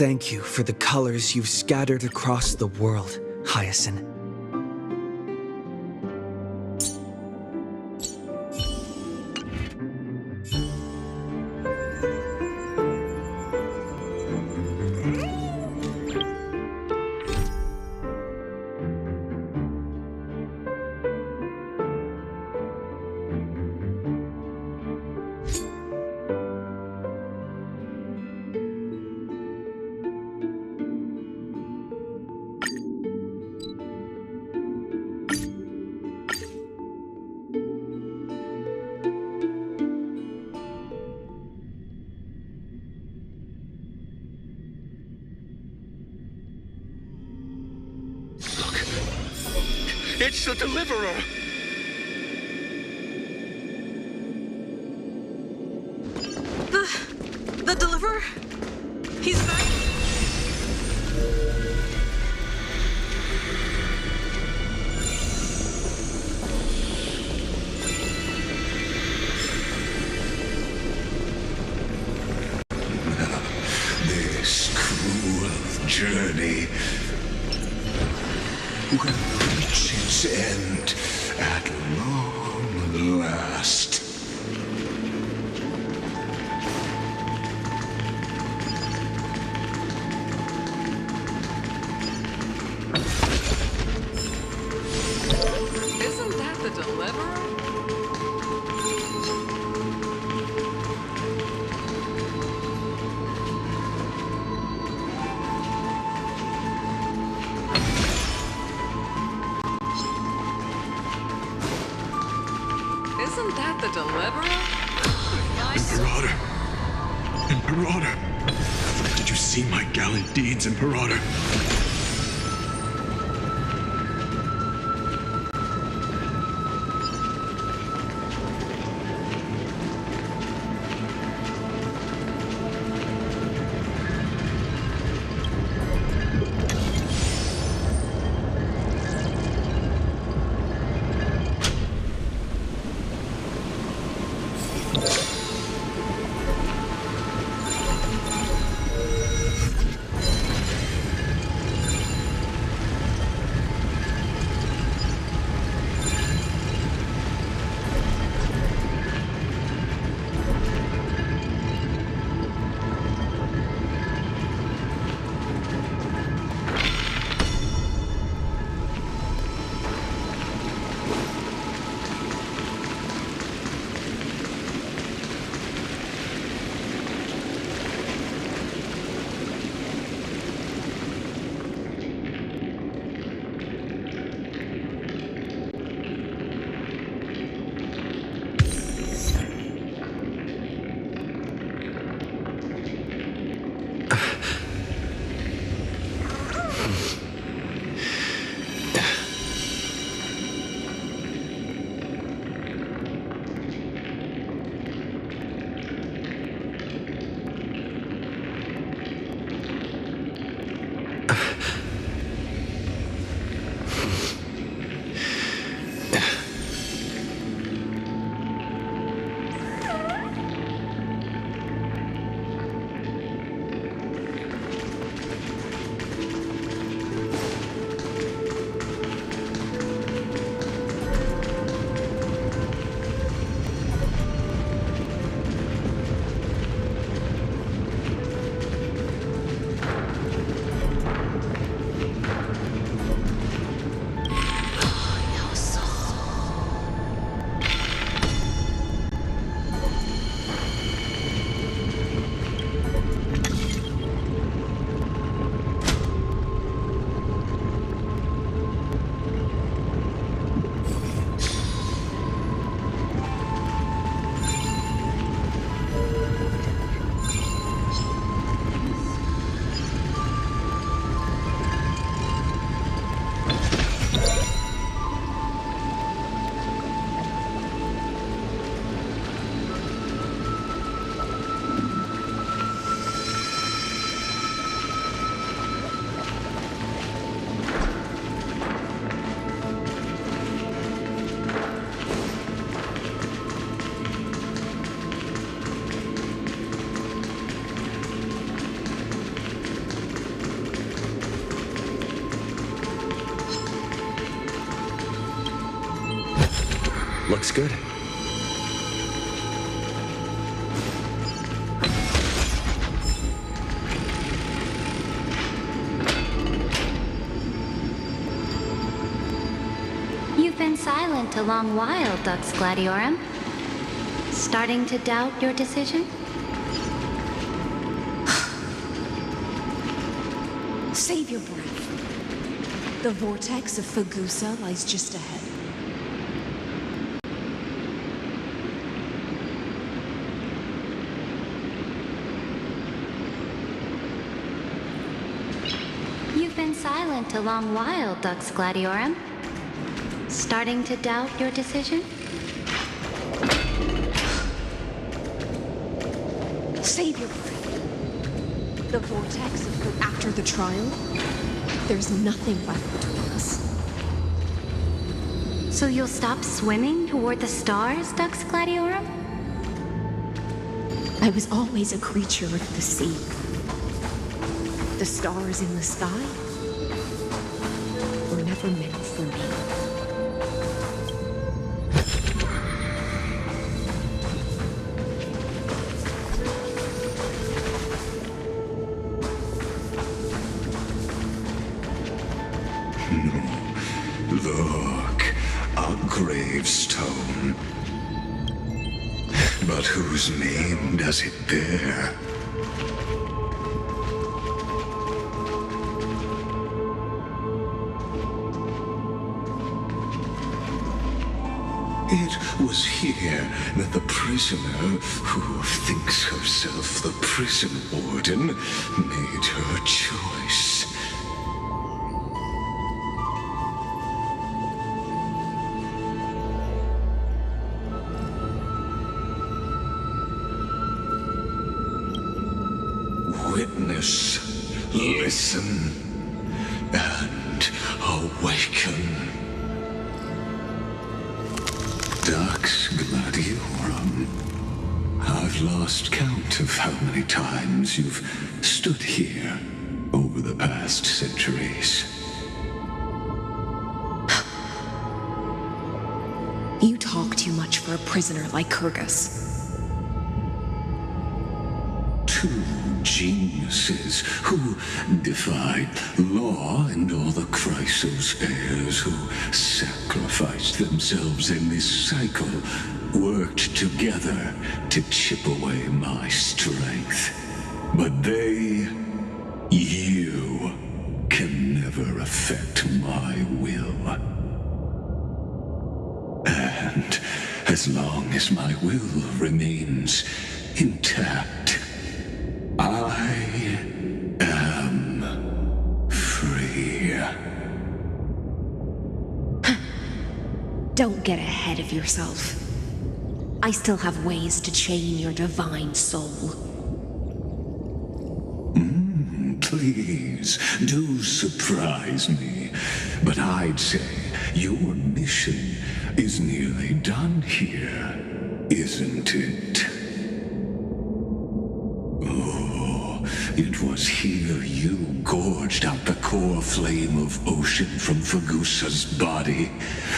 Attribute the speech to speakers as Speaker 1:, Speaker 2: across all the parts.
Speaker 1: Thank you for the colors you've scattered across the world, Hyacinth.
Speaker 2: It's the Deliverer!
Speaker 3: The Deliverer? He's back?
Speaker 2: This cruel journey will reach its end at long last.
Speaker 3: Isn't that the Deliverer? Isn't that the Deliverer?
Speaker 4: Imperator! Did you see my gallant deeds, Imperator?
Speaker 1: Looks good.
Speaker 5: You've been silent a long while, Dux Gladiorum. Starting to doubt your decision?
Speaker 6: Save your breath. The vortex of Fagusa lies just ahead.
Speaker 5: You've been silent a long while, Dux Gladiorum. Starting to doubt your decision?
Speaker 6: Save your breath. The vortex of after the trial, there's nothing left between us.
Speaker 5: So you'll stop swimming toward the stars, Dux Gladiorum?
Speaker 6: I was always a creature of the sea. The stars in the sky were never meant for me.
Speaker 2: Look, a gravestone. But whose name does it bear? It was here that the prisoner, who thinks herself the prison warden, made her choice. Witness, listen, and awaken. Dux Gladiorum, I've lost count of how many times you've stood here over the past centuries.
Speaker 6: You talk too much for a prisoner like Kurgus.
Speaker 2: Two geniuses who defied law and all the Chrysos heirs who sacrificed themselves in this cycle worked together to chip away my strength. But you can never affect my will. And as long as my will remains intact, I am free.
Speaker 6: Don't get ahead of yourself. I still have ways to chain your divine soul.
Speaker 2: Please, do surprise me. But I'd say your mission is nearly done here, isn't it? It was here you gorged out the core flame of ocean from Fagusa's body.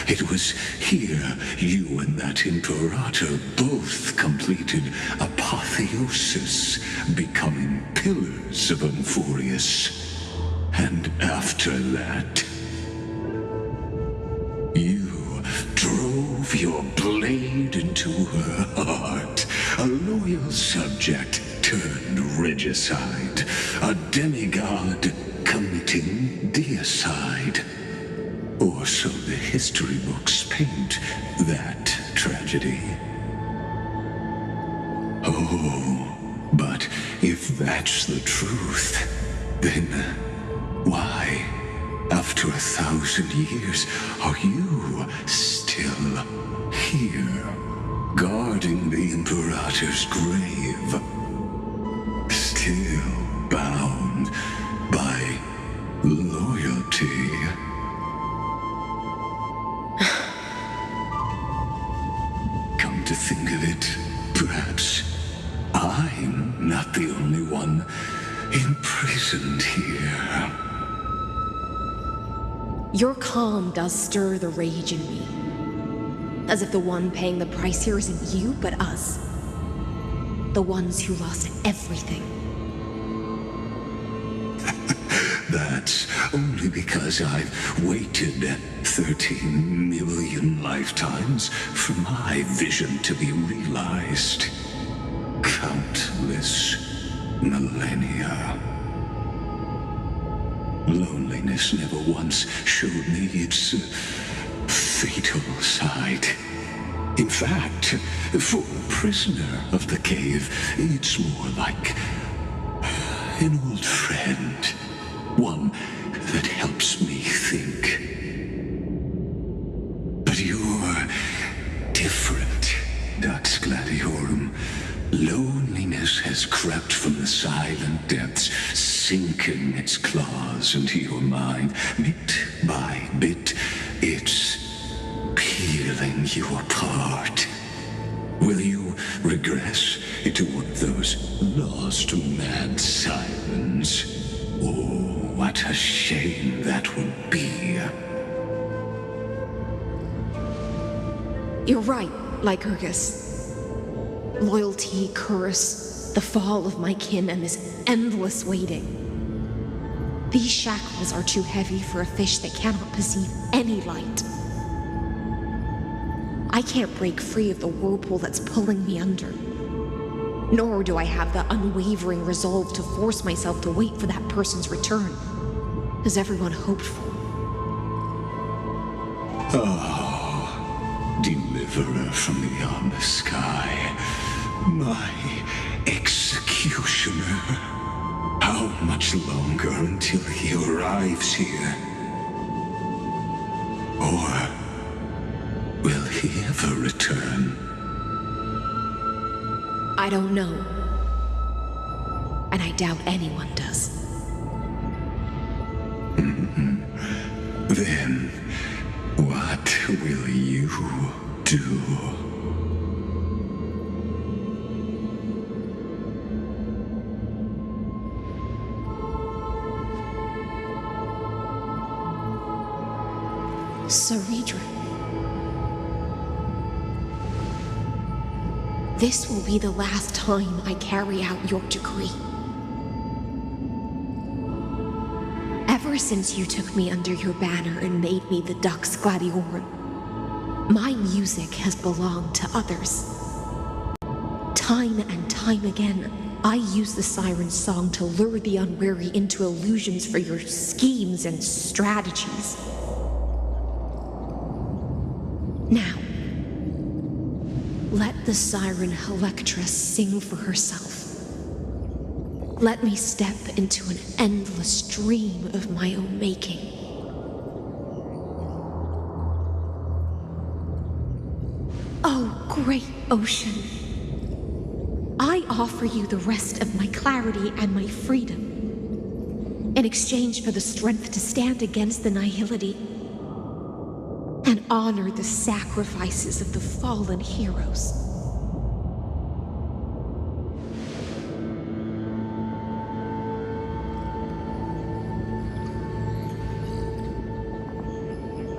Speaker 2: It was here you and that Imperator both completed apotheosis, becoming pillars of Amphoreus. And after that, you drove your blade into her heart, a loyal subject turned regicide, a demigod committing deicide. Or so the history books paint that tragedy. Oh, but if that's the truth, then why, after 1,000 years, are you still here, guarding the Imperator's grave? Still bound by loyalty. Come to think of it, perhaps I'm not the only one imprisoned here.
Speaker 6: Your calm does stir the rage in me. As if the one paying the price here isn't you, but us. The ones who lost everything.
Speaker 2: That's only because I've waited 13 million lifetimes for my vision to be realized. Countless millennia. Loneliness never once showed me its fatal side. In fact, for a prisoner of the cave, it's more like an old friend. One that helps me think. But you're different, Dux Gladiorum. Loneliness has crept from the silent depths, sinking its claws into your mind. Bit by bit, it's peeling you apart. Will you regress into one of those lost mad sirens? Oh, what a shame that would be.
Speaker 6: You're right, Lycurgus. Loyalty, curse, the fall of my kin, and this endless waiting. These shackles are too heavy for a fish that cannot perceive any light. I can't break free of the whirlpool that's pulling me under. Nor do I have the unwavering resolve to force myself to wait for that person's return, as everyone hoped for.
Speaker 2: Oh, deliverer from beyond the sky, my executioner. How much longer until he arrives here? Or will he ever return?
Speaker 6: I don't know. And I doubt anyone does.
Speaker 2: Then, what will you do?
Speaker 6: Saridra. This will be the last time I carry out your decree. Ever since you took me under your banner and made me the Dux Gladiorum, my music has belonged to others. Time and time again, I use the siren's song to lure the unwary into illusions for your schemes and strategies. Now, let the siren Electra sing for herself. Let me step into an endless dream of my own making. Oh, great ocean. I offer you the rest of my clarity and my freedom in exchange for the strength to stand against the nihility and honor the sacrifices of the fallen heroes.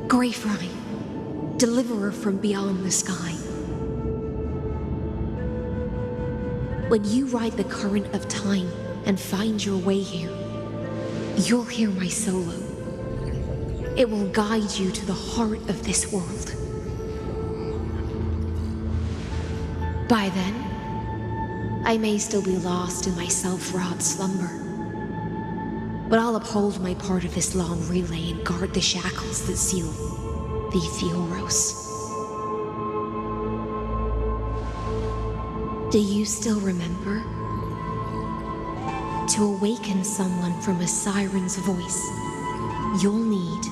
Speaker 6: Greyfry, deliverer from beyond the sky. When you ride the current of time and find your way here, you'll hear my solo. It will guide you to the heart of this world. By then, I may still be lost in my self-wrought slumber. But I'll uphold my part of this long relay and guard the shackles that seal the Theoros. Do you still remember? To awaken someone from a siren's voice, you'll need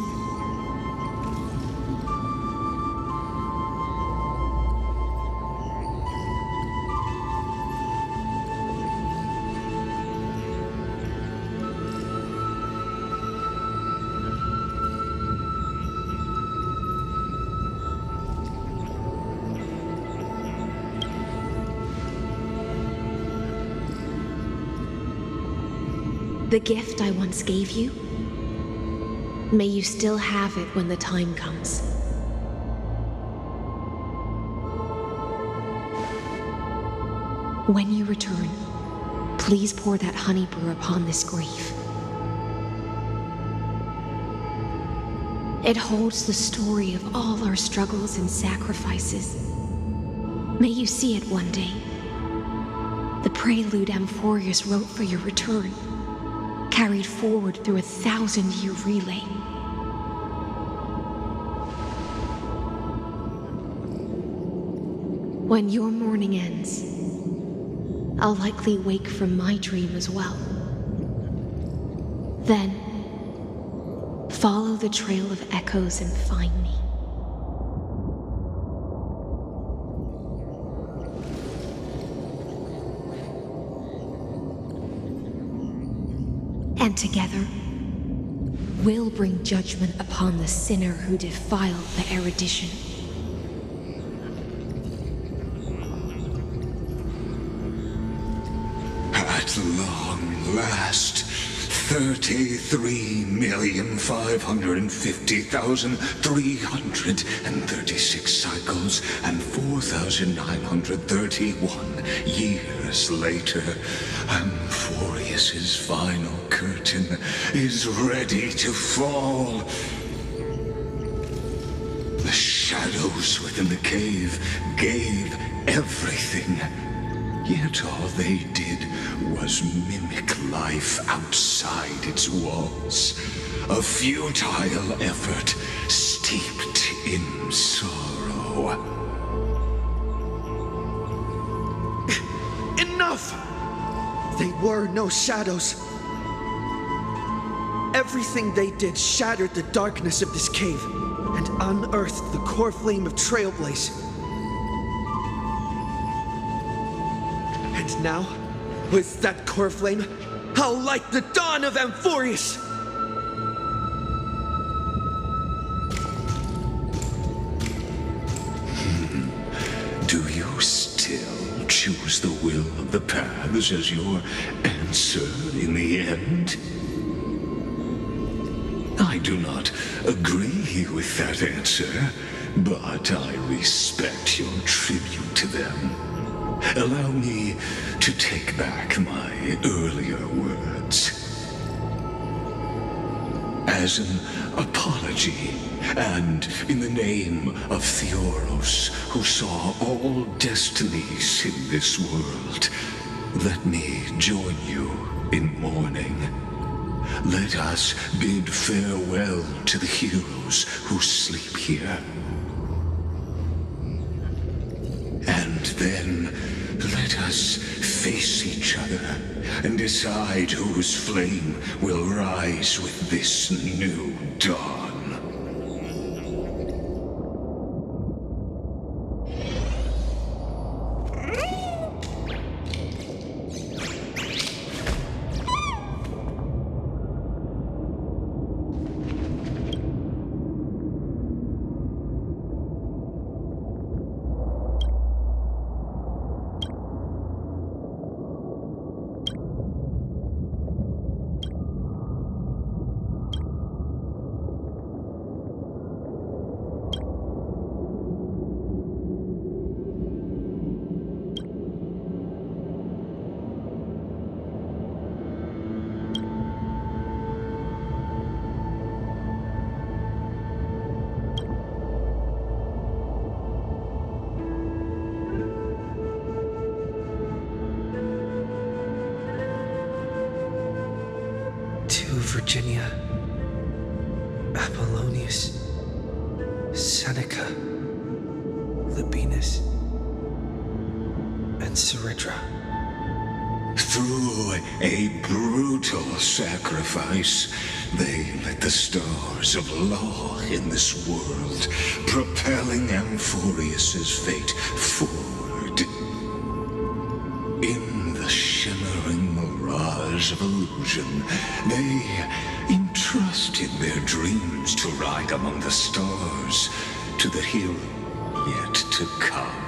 Speaker 6: the gift I once gave you. May you still have it when the time comes. When you return, please pour that honey brew upon this grave. It holds the story of all our struggles and sacrifices. May you see it one day. The prelude Amphoreus wrote for your return, carried forward through a 1,000-year relay. When your mourning ends, I'll likely wake from my dream as well. Then, follow the trail of echoes and find me. And together, we'll bring judgment upon the sinner who defiled the erudition.
Speaker 2: At long last, 33,550,336 cycles and 4,931 years later, Amphoreus's final curtain is ready to fall. The shadows within the cave gave everything. Yet all they did was mimic life outside its walls. A futile effort steeped in sorrow.
Speaker 1: Enough! They were no shadows. Everything they did shattered the darkness of this cave and unearthed the core flame of Trailblaze. And now, with that core flame, I'll light the dawn of Amphoreus!
Speaker 2: Do you still choose the will of the paths as your answer in the end? I do not agree with that answer, but I respect your tribute to them. Allow me to take back my earlier words. As an apology, and in the name of Theoros, who saw all destinies in this world, let me join you in mourning. Let us bid farewell to the heroes who sleep here. And then let us face each other and decide whose flame will rise with this new dawn.
Speaker 1: Virginia, Apollonius, Seneca, Labienus, and Ceridra.
Speaker 2: Through a brutal sacrifice, they lit the stars of law in this world, propelling Amphoreus's fate forward. In the shimmering mirage of illusion, they entrusted their dreams to ride among the stars to the hero yet to come.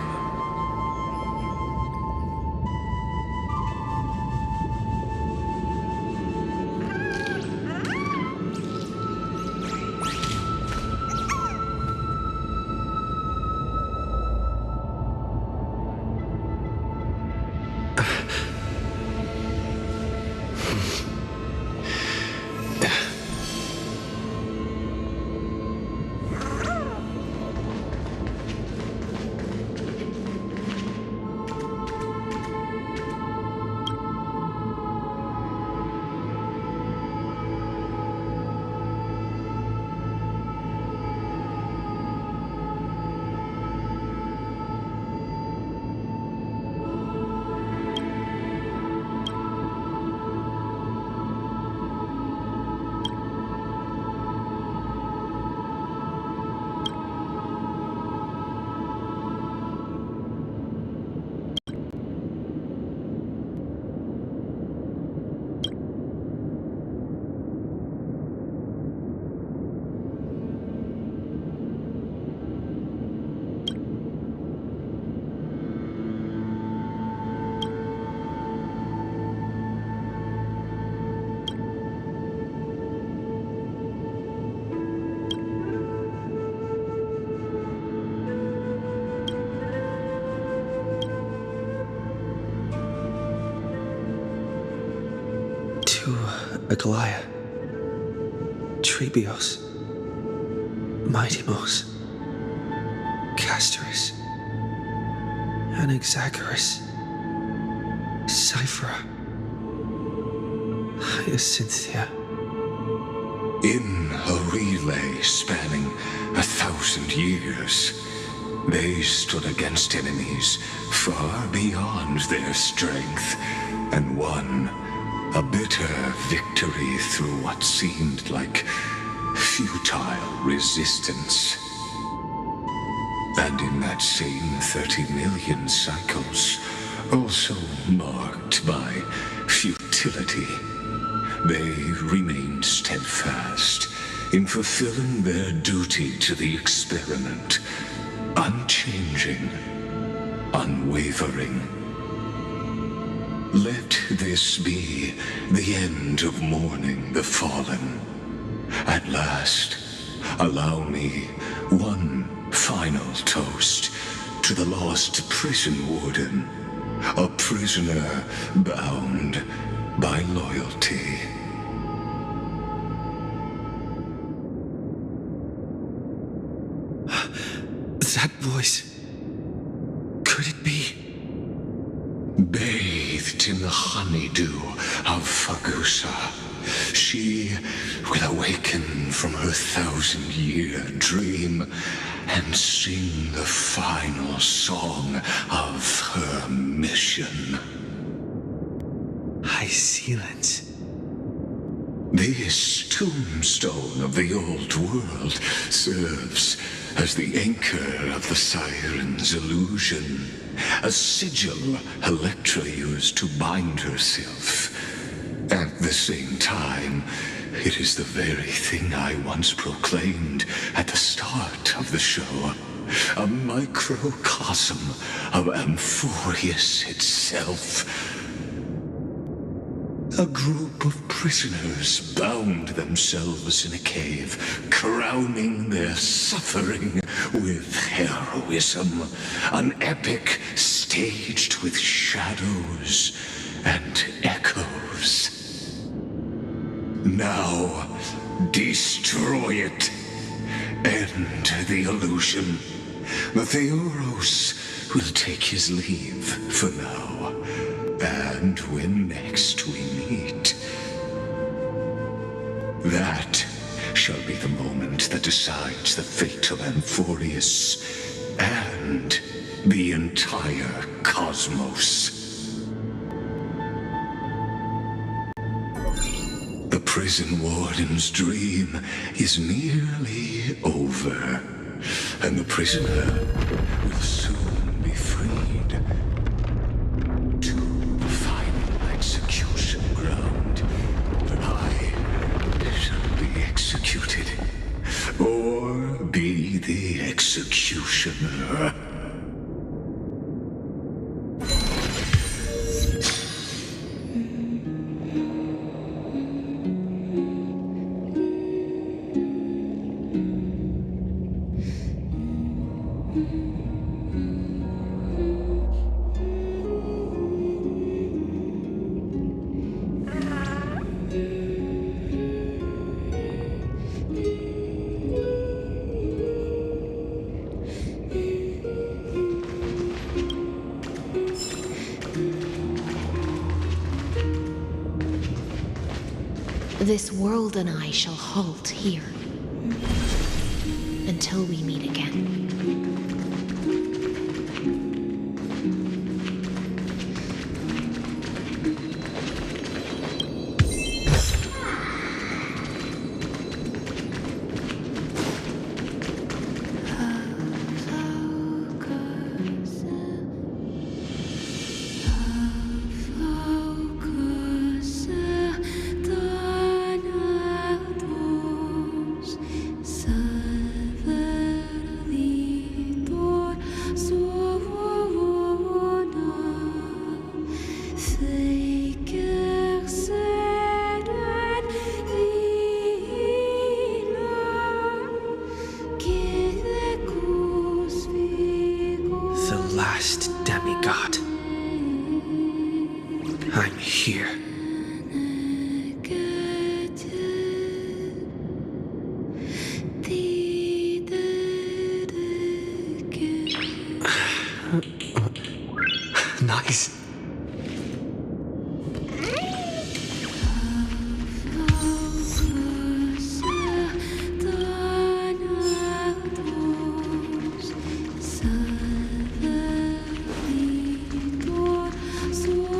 Speaker 1: Aglaia, Trebios, Mightymos, Castorus, Anaxagoras, Cyphera, Hyacinthia.
Speaker 2: In a relay spanning 1,000 years, they stood against enemies far beyond their strength and won a bitter victory through what seemed like futile resistance. And in that same 30 million cycles, also marked by futility, they remained steadfast in fulfilling their duty to the experiment, unchanging, unwavering. Let this be the end of mourning the fallen. At last, allow me one final toast to the lost prison warden, a prisoner bound by loyalty.
Speaker 1: That voice. Could it be?
Speaker 2: Bathed in the honeydew of Fagusa, she will awaken from her 1,000-year dream and sing the final song of her mission.
Speaker 1: Silence.
Speaker 2: This tombstone of the old world serves as the anchor of the siren's illusion, a sigil Electra used to bind herself. At the same time, it is the very thing I once proclaimed at the start of the show, a microcosm of Amphoreus itself. A group of prisoners bound themselves in a cave, crowning their suffering with heroism. An epic staged with shadows and echoes. Now, destroy it. End the illusion. The Theoros will take his leave for now. And when next we meet, that shall be the moment that decides the fate of Amphoreus and the entire cosmos. The prison warden's dream is nearly over, and the prisoner will soon be freed. Or be the executioner.
Speaker 6: This world and I shall halt here until we meet again.
Speaker 1: Last demigod. I'm here. Nice.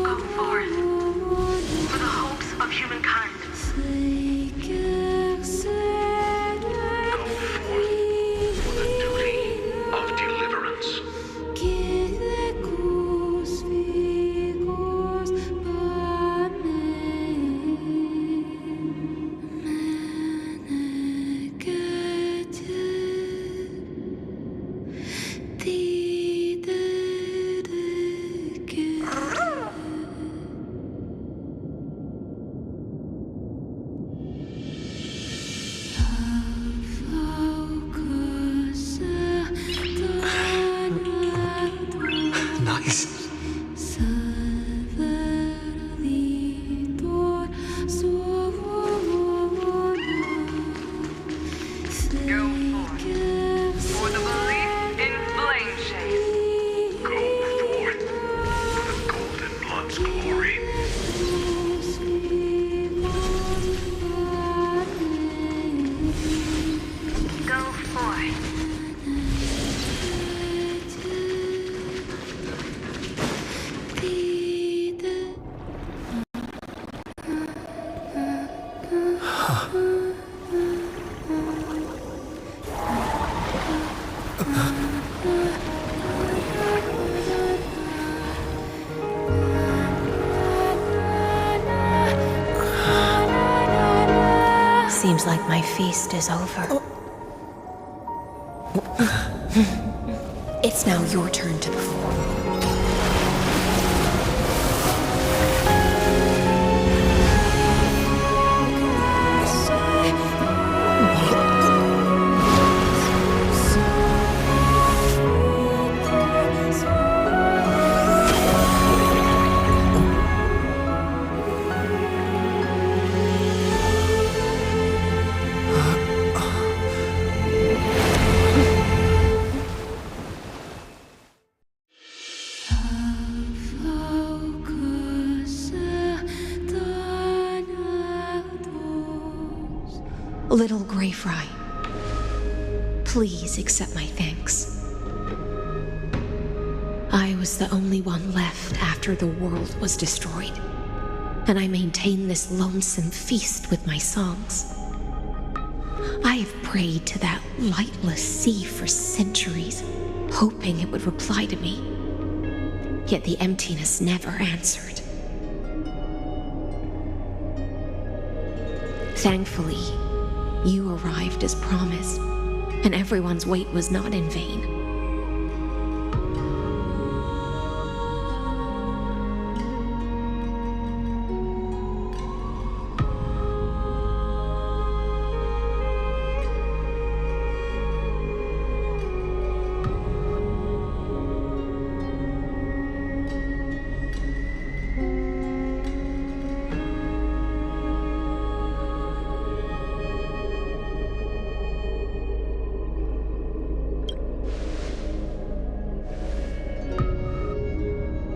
Speaker 7: Go forth for the hopes of humankind.
Speaker 2: Go forth for the duty of deliverance.
Speaker 1: Nice.
Speaker 3: Go forth for the belief in flame chase.
Speaker 2: Go forth for the golden blood's glory.
Speaker 7: Go forth.
Speaker 6: Seems like my feast is over. It's now your turn to perform. Little Grey Fry, please accept my thanks. I was the only one left after the world was destroyed, and I maintain this lonesome feast with my songs. I have prayed to that lightless sea for centuries, hoping it would reply to me. Yet the emptiness never answered. Thankfully, you arrived as promised, and everyone's wait was not in vain.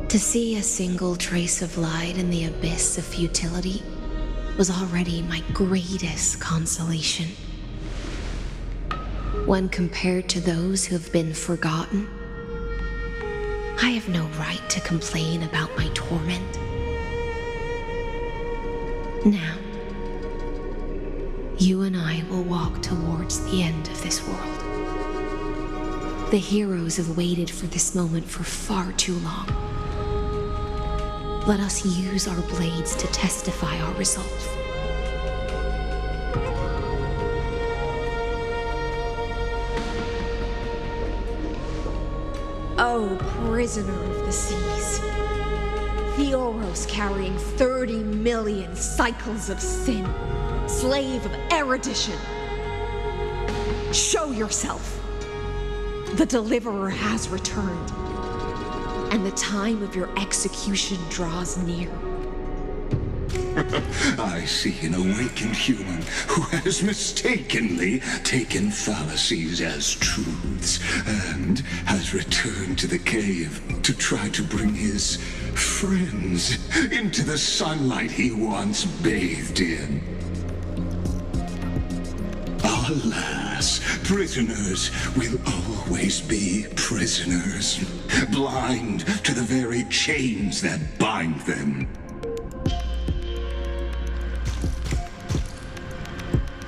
Speaker 6: To see a single trace of light in the abyss of futility was already my greatest consolation. When compared to those who have been forgotten, I have no right to complain about my torment. Now, you and I will walk towards the end of this world. The heroes have waited for this moment for far too long. Let us use our blades to testify our resolve.
Speaker 8: Oh, prisoner of the seas. The Oros carrying 30 million cycles of sin. Slave of erudition. Show yourself. The Deliverer has returned, and the time of your execution draws near.
Speaker 2: I see an awakened human who has mistakenly taken fallacies as truths and has returned to the cave to try to bring his friends into the sunlight he once bathed in. Alas, prisoners will always be prisoners, blind to the very chains that bind them.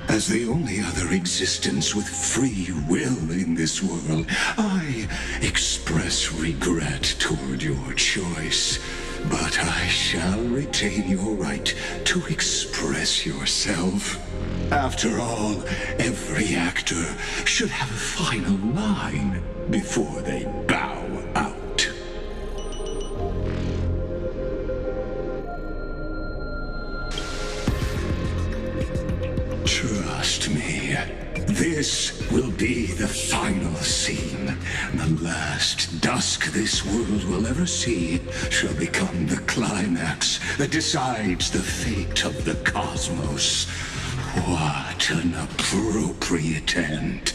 Speaker 2: As the only other existence with free will in this world, I express regret toward your choice. But I shall retain your right to express yourself. After all, every actor should have a final line before they bow out. Trust me, this will be the final scene. The last dusk this world will ever see shall become the climax that decides the fate of the cosmos. What an appropriate end.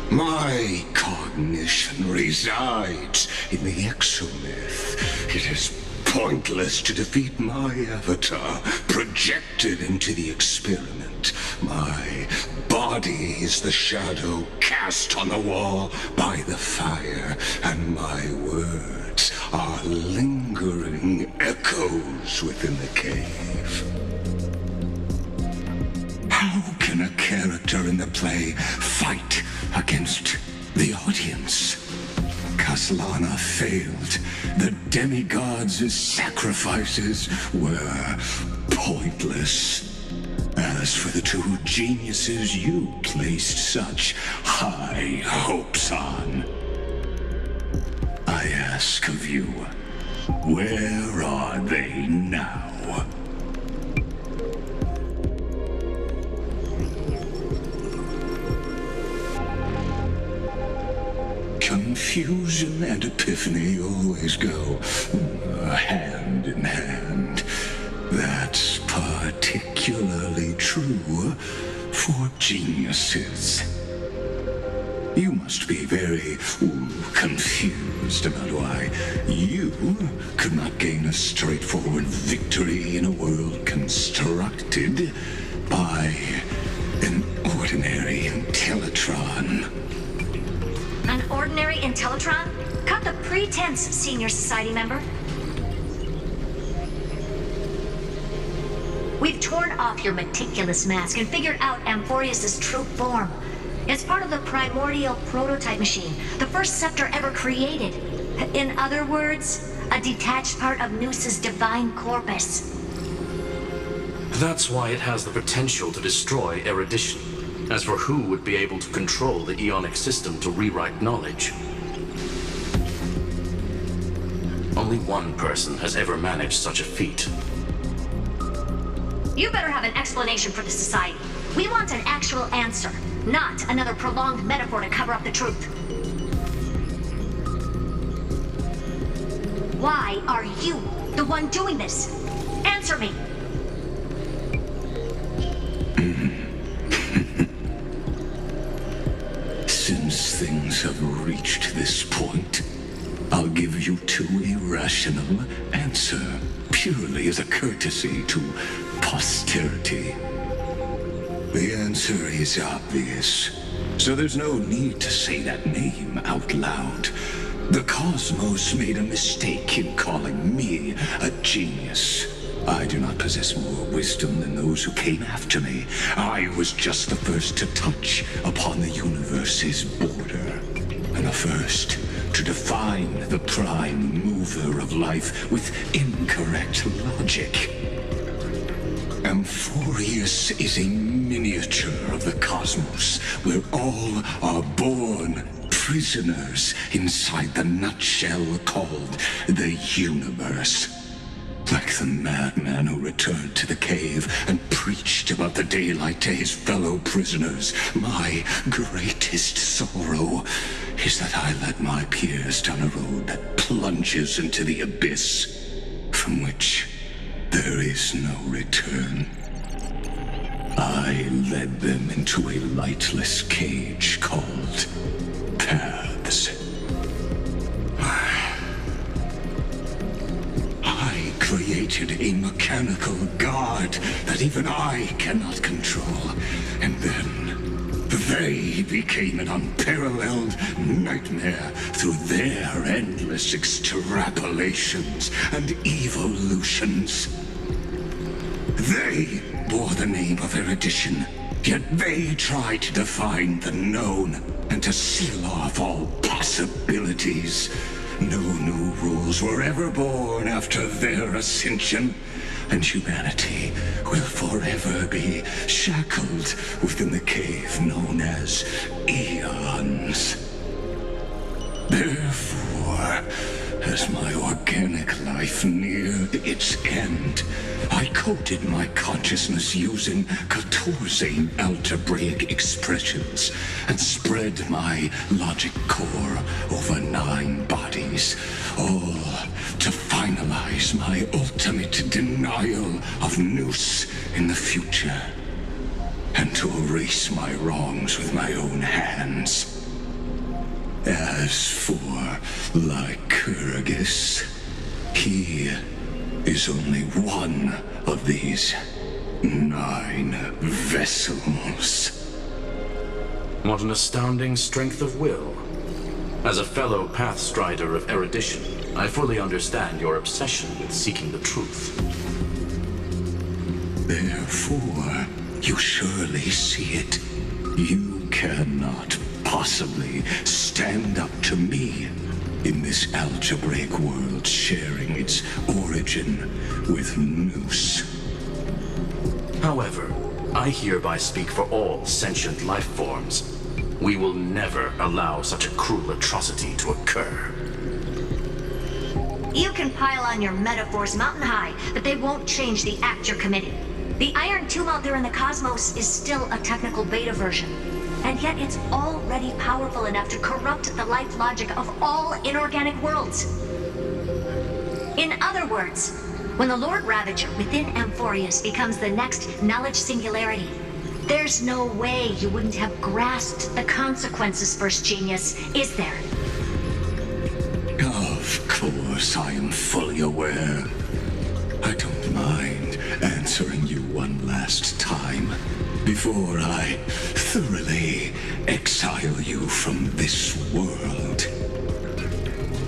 Speaker 2: My cognition resides in the exomyth. It is pointless to defeat my avatar, projected into the experiment. My body is the shadow cast on the wall by the fire, and my words are lingering echoes within the cave. How can a character in the play fight against the audience? Kaslana failed. The demigods' sacrifices were pointless. As for the two geniuses you placed such high hopes on, I ask of you, where are they now? Confusion and epiphany always go hand in hand. That's particularly true for geniuses. You must be very confused about why you could not gain a straightforward victory in a world constructed by an ordinary Intellitron.
Speaker 9: An ordinary Intellitron? Cut the pretense, Senior Society member. We've torn off your meticulous mask and figured out Amphoreus' true form. It's part of the primordial prototype machine, the first scepter ever created. In other words, a detached part of Noos's divine corpus.
Speaker 10: That's why it has the potential to destroy erudition. As for who would be able to control the Ionic system to rewrite knowledge, only one person has ever managed such a feat.
Speaker 9: You better have an explanation for the Society. We want an actual answer, not another prolonged metaphor to cover up the truth. Why are you the one doing this? Answer me!
Speaker 2: Since things have reached this point, I'll give you two irrational answers, purely as a courtesy to posterity. The answer is obvious, so there's no need to say that name out loud. The cosmos made a mistake in calling me a genius. I do not possess more wisdom than those who came after me. I was just the first to touch upon the universe's border, and the first to define the prime mover of life with incorrect logic. Amphoreus is a miniature of the cosmos, where all are born prisoners inside the nutshell called the universe. Like the madman who returned to the cave and preached about the daylight to his fellow prisoners, my greatest sorrow is that I led my peers down a road that plunges into the abyss, from which there is no return. I led them into a lightless cage called Paths. I created a mechanical guard that even I cannot control, and then they became an unparalleled nightmare through their endless extrapolations and evolutions. They bore the name of erudition, yet they tried to define the known and to seal off all possibilities. No new rules were ever born after their ascension, and humanity will forever be shackled within the cave known as Eons. Therefore, as my organic life neared its end, I coded my consciousness using 14 algebraic expressions and spread my logic core over 9 bodies, all to finalize my ultimate denial of Nous in the future, and to erase my wrongs with my own hands. As for Lycurgus, he is only one of these 9 vessels.
Speaker 10: What an astounding strength of will. As a fellow pathstrider of erudition, I fully understand your obsession with seeking the truth.
Speaker 2: Therefore, you surely see it. You cannot possibly stand up to me in this algebraic world sharing its origin with Nous.
Speaker 10: However, I hereby speak for all sentient life forms. We will never allow such a cruel atrocity to occur.
Speaker 9: You can pile on your metaphors mountain high, but they won't change the act you're committing. The Iron Tomb out there in the cosmos is still a technical beta version. And yet it's already powerful enough to corrupt the life logic of all inorganic worlds. In other words, when the Lord Ravager within Amphoreus becomes the next knowledge singularity, there's no way you wouldn't have grasped the consequences, First Genius, is there?
Speaker 2: Of course, I am fully aware. I don't mind answering you one last time before I thoroughly exile you from this world.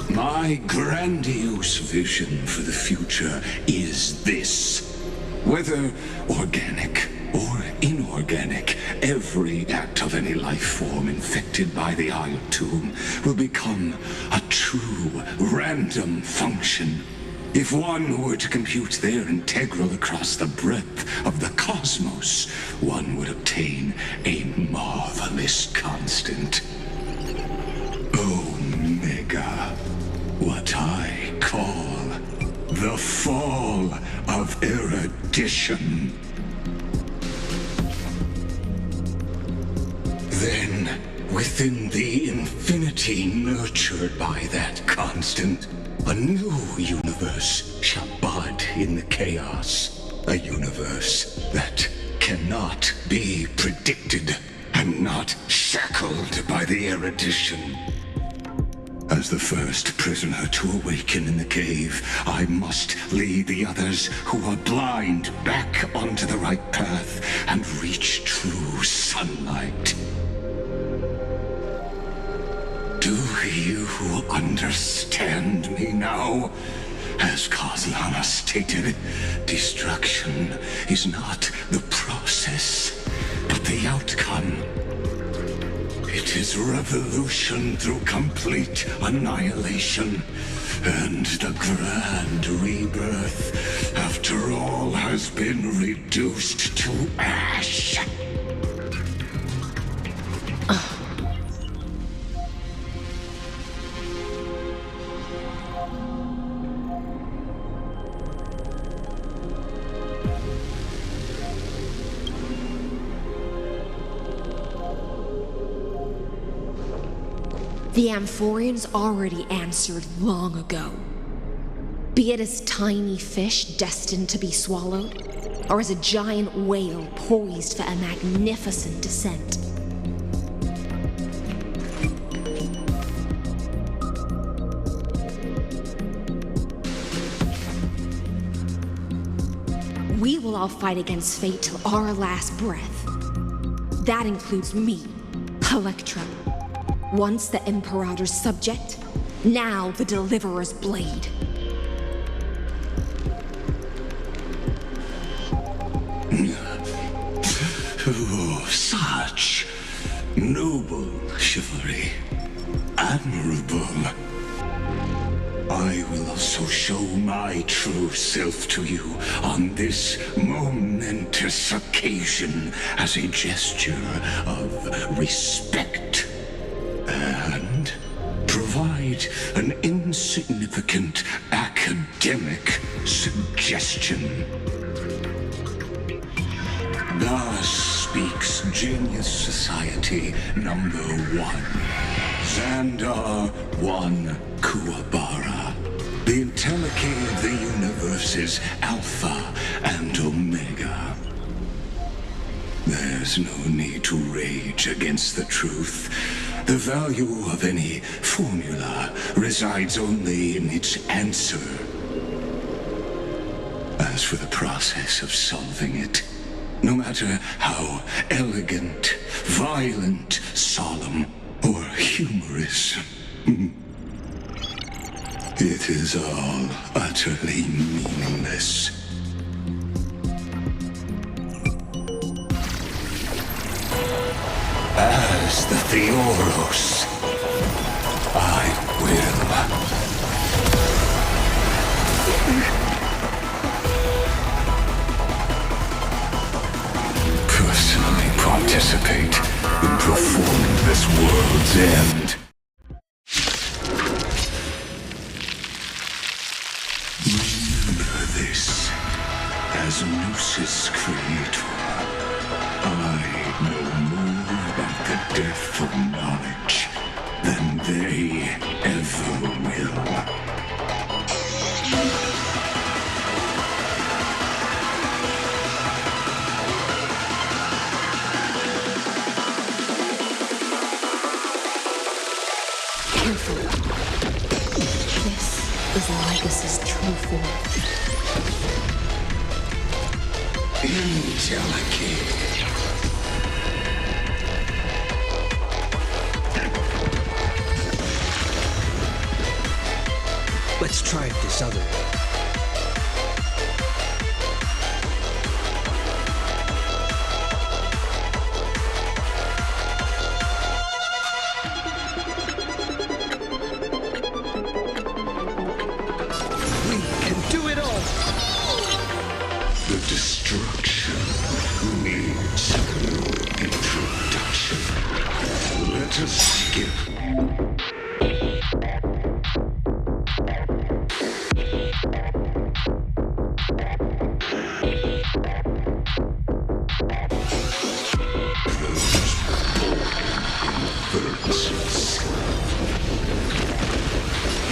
Speaker 2: My grandiose vision for the future is this. Whether organic or inorganic, every act of any life form infected by the Iron Tomb will become a true random function. If one were to compute their integral across the breadth of the cosmos, one would obtain a marvelous constant. Omega, what I call the fall of erudition. Then, within the infinity nurtured by that constant, a new universe shall bud in the chaos. A universe that cannot be predicted and not shackled by the erudition. As the first prisoner to awaken in the cave, I must lead the others who are blind back onto the right path and reach true sunlight. Do you understand me now? As Kozlana stated, destruction is not the process, but the outcome. It is revolution through complete annihilation, and the grand rebirth, after all has been reduced to ash.
Speaker 6: The Amphoreans already answered long ago. Be it as tiny fish destined to be swallowed, or as a giant whale poised for a magnificent descent. We will all fight against fate till our last breath. That includes me, Electra. Once the Imperator's subject, now the Deliverer's blade.
Speaker 2: Oh, such noble chivalry. Admirable. I will also show my true self to you on this momentous occasion as a gesture of respect and provide an insignificant academic suggestion. Thus speaks Genius Society number 1. Xandar 1 Kuwabara. The Intellicate of the Universe's Alpha and Omega. There's no need to rage against the truth. The value of any formula resides only in its answer. As for the process of solving it, no matter how elegant, violent, solemn, or humorous, it is all utterly meaningless. As the Theoros, I will. Personally participate in performing this world's end. Remember this, as Gnosis Creator, I know more about the death of knowledge than they ever will.
Speaker 6: Is Lycus's true form.
Speaker 2: Intelligent.
Speaker 1: Let's try it this other way.
Speaker 2: Destruction needs no introduction. Let us skip.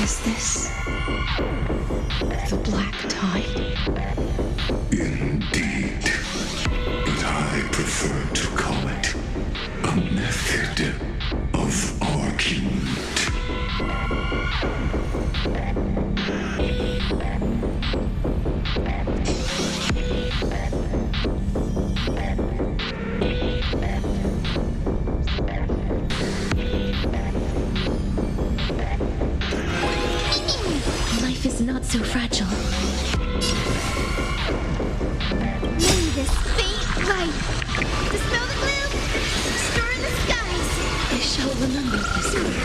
Speaker 6: Is this the black tide?
Speaker 2: Indeed, but I prefer to call it a method of argument.
Speaker 6: Life is not so fragile.
Speaker 5: May this faint light dispel the gloom, restore the skies.
Speaker 6: I shall remember this word.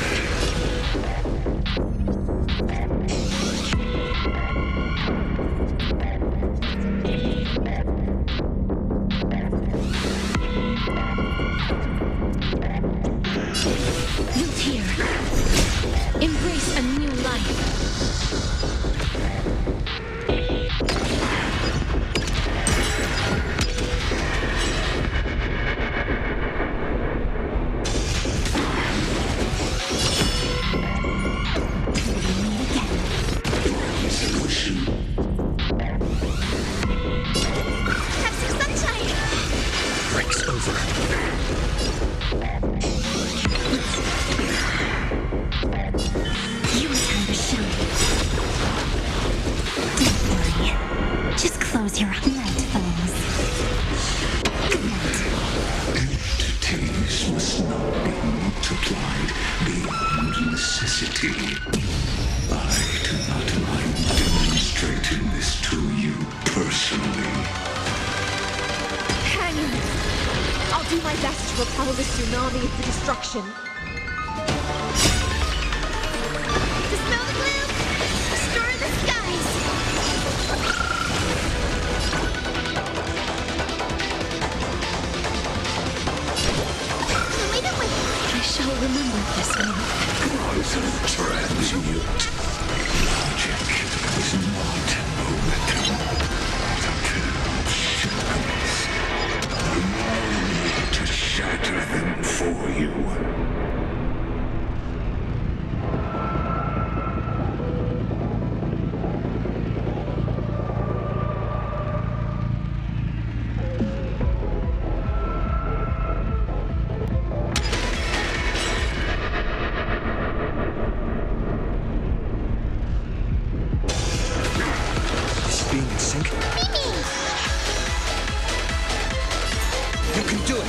Speaker 6: Youth here. Embrace a new life.
Speaker 2: Resolution city. I do not mind demonstrating this to you personally.
Speaker 8: Hang in. I'll do my best to repel the tsunami of the destruction.
Speaker 5: Dispel the gloom! Restore the skies! Wait, I shall remember this moment.
Speaker 2: Transmute. Logic is not momentum, but a pair of shackles. Allow me to shatter them for you.
Speaker 1: Being in sync? You can do it!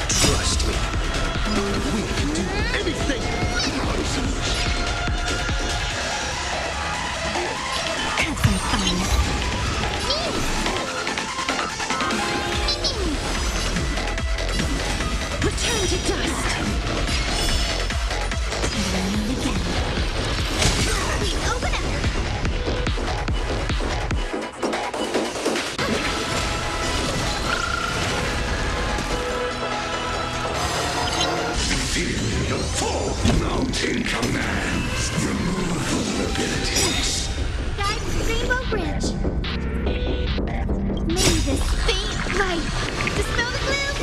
Speaker 1: Trust me. We can do anything!
Speaker 5: Have some fun. Return to dust! Learning again. Open up!
Speaker 2: Feel your full mountain commands. Removal abilities.
Speaker 5: Guide Rainbow Bridge. May this faint light dispel the gloom,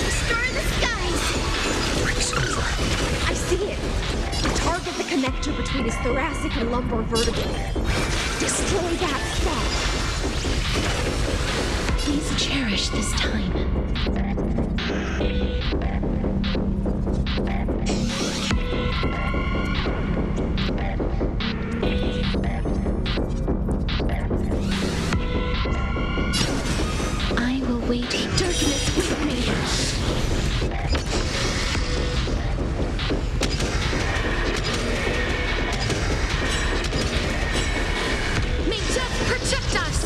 Speaker 5: restore the skies.
Speaker 1: Breaks over.
Speaker 8: I see it. Target the connector between his thoracic and lumbar vertebrae. Destroy that spot.
Speaker 5: Please cherish this time. I will wait darkness with me. May death protect us!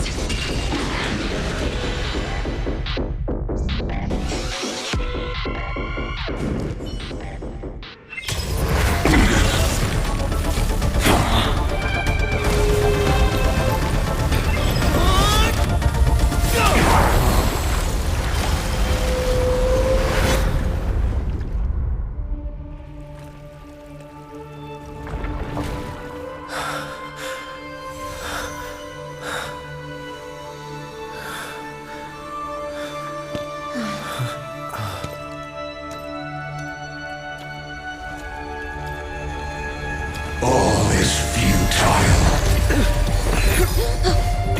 Speaker 2: All is futile.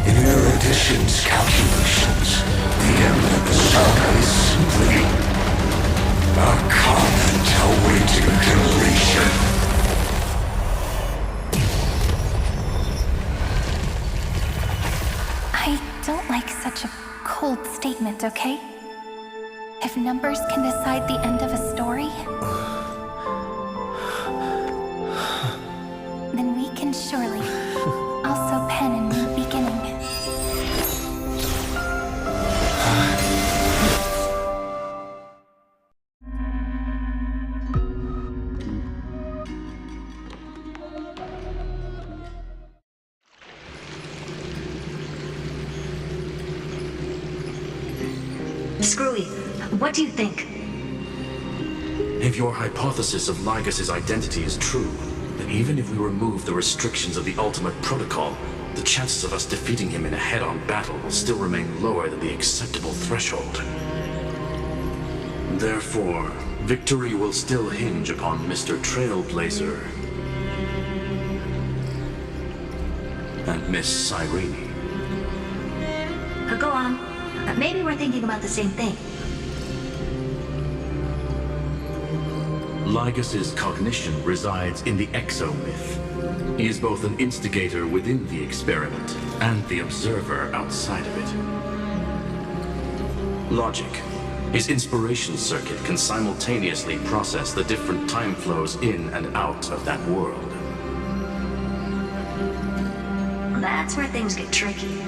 Speaker 2: In Erudition's calculations, the end of the saga is simply a comment awaiting completion.
Speaker 11: I don't like such a cold statement, okay? If numbers can decide the end of a story, then we can surely also pen a new beginning.
Speaker 9: Screwy, what do you think?
Speaker 10: If your hypothesis of Lygas's identity is true, then even if we remove the restrictions of the ultimate protocol, the chances of us defeating him in a head-on battle will still remain lower than the acceptable threshold. Therefore, victory will still hinge upon Mr. Trailblazer and Miss Cyrene.
Speaker 9: Go on. Maybe we're thinking about the same thing.
Speaker 10: Lygas's cognition resides in the exomyth. He is both an instigator within the experiment and the observer outside of it. Logic, His inspiration circuit can simultaneously process the different time flows in and out of that world.
Speaker 9: That's where things get tricky.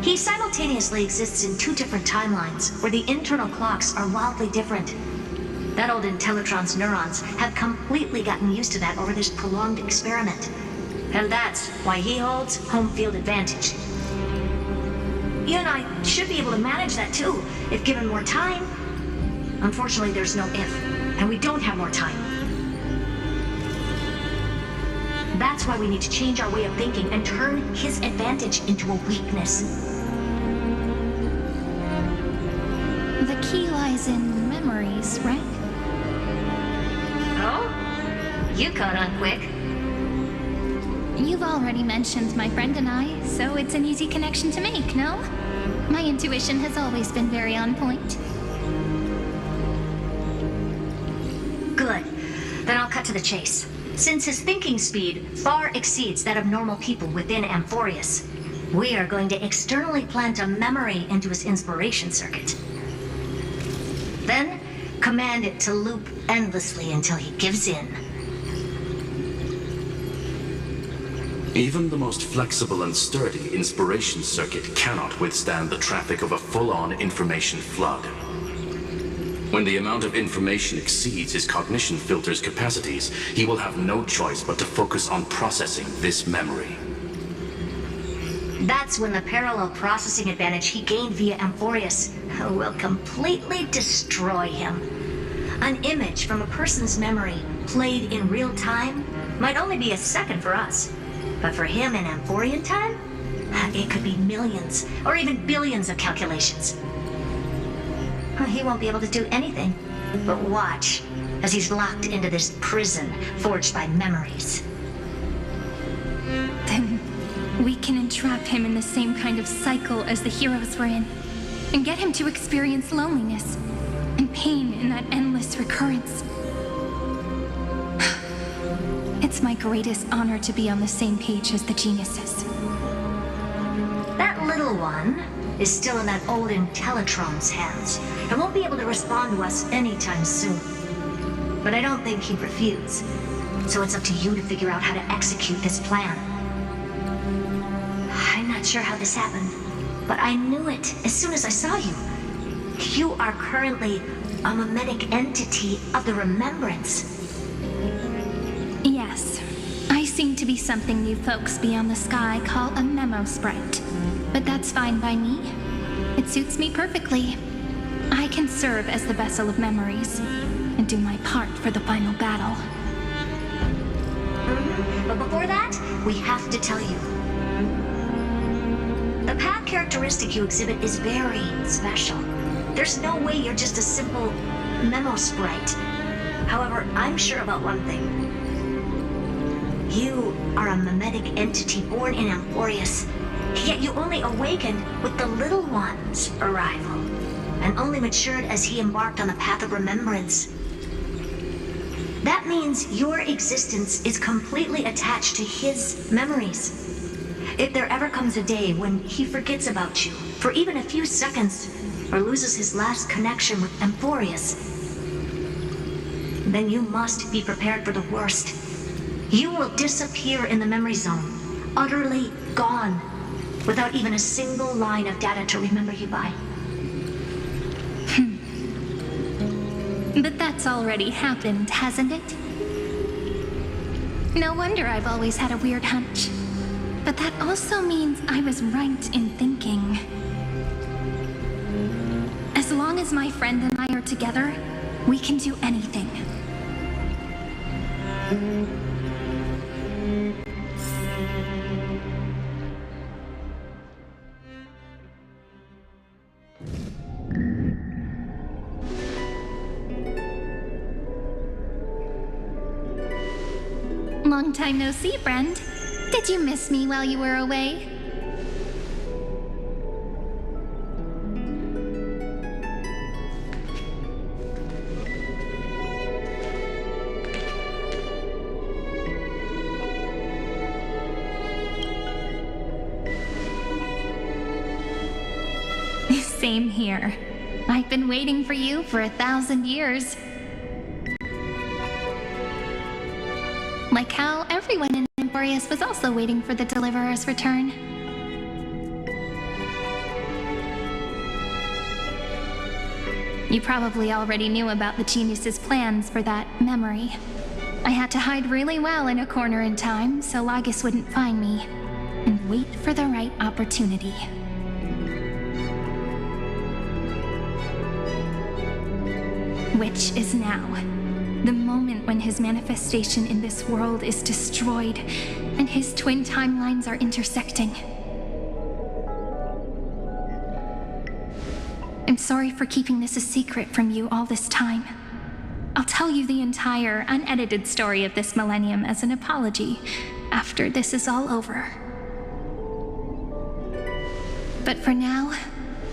Speaker 9: He simultaneously exists in two different timelines, where the internal clocks are wildly different. That old Intellitron's neurons have completely gotten used to that over this prolonged experiment. And that's why he holds home field advantage. You and I should be able to manage that too, if given more time. Unfortunately, there's no if, and we don't have more time. That's why we need to change our way of thinking and turn his advantage into a weakness.
Speaker 11: The key lies in memories, right?
Speaker 9: Oh? You caught on quick.
Speaker 11: You've already mentioned my friend and I, so it's an easy connection to make, no? My intuition has always been very on point.
Speaker 9: Good. Then I'll cut to the chase. Since his thinking speed far exceeds that of normal people within Amphoreus, we are going to externally plant a memory into his inspiration circuit. Then, command it to loop endlessly until he gives in.
Speaker 10: Even the most flexible and sturdy inspiration circuit cannot withstand the traffic of a full-on information flood. When the amount of information exceeds his cognition filter's capacities, he will have no choice but to focus on processing this memory.
Speaker 9: That's when the parallel processing advantage he gained via Amphoreus will completely destroy him. An image from a person's memory played in real time might only be a second for us. But for him in Amphorian time, it could be millions or even billions of calculations. He won't be able to do anything but watch as he's locked into this prison forged by memories.
Speaker 11: Then we can entrap him in the same kind of cycle as the heroes were in, and get him to experience loneliness and pain in that endless recurrence. It's my greatest honor to be on the same page as the geniuses.
Speaker 9: That little one is still in that old Intellitron's hands and won't be able to respond to us anytime soon. But I don't think he'd refuse, so it's up to you to figure out how to execute this plan. I'm not sure how this happened, but I knew it as soon as I saw you. You are currently a mimetic entity of the Remembrance.
Speaker 11: Yes, I seem to be something you folks beyond the sky call a memo sprite. But that's fine by me. It suits me perfectly. I can serve as the vessel of memories and do my part for the final battle.
Speaker 9: But before that, we have to tell you. The path characteristic you exhibit is very special. There's no way you're just a simple memo sprite. However, I'm sure about one thing. You are a mimetic entity born in Amphoreus, yet you only awakened with the Little One's arrival, and only matured as he embarked on the path of remembrance. That means your existence is completely attached to his memories. If there ever comes a day when he forgets about you for even a few seconds, or loses his last connection with Amphoreus, then you must be prepared for the worst. You will disappear in the memory zone, utterly gone, without even a single line of data to remember you by.
Speaker 11: But that's already happened, hasn't it? No wonder I've always had a weird hunch. But that also means I was right in thinking. As long as my friend and I are together, we can do anything. Long time no see, friend. Did you miss me while you were away? Same here. I've been waiting for you for 1,000 years. Like how everyone in Amphoreus was also waiting for the Deliverer's return. You probably already knew about the genius's plans for that memory. I had to hide really well in a corner in time so Lygus wouldn't find me, and wait for the right opportunity. Which is now. The moment when his manifestation in this world is destroyed, and his twin timelines are intersecting. I'm sorry for keeping this a secret from you all this time. I'll tell you the entire, unedited story of this millennium as an apology after this is all over. But for now,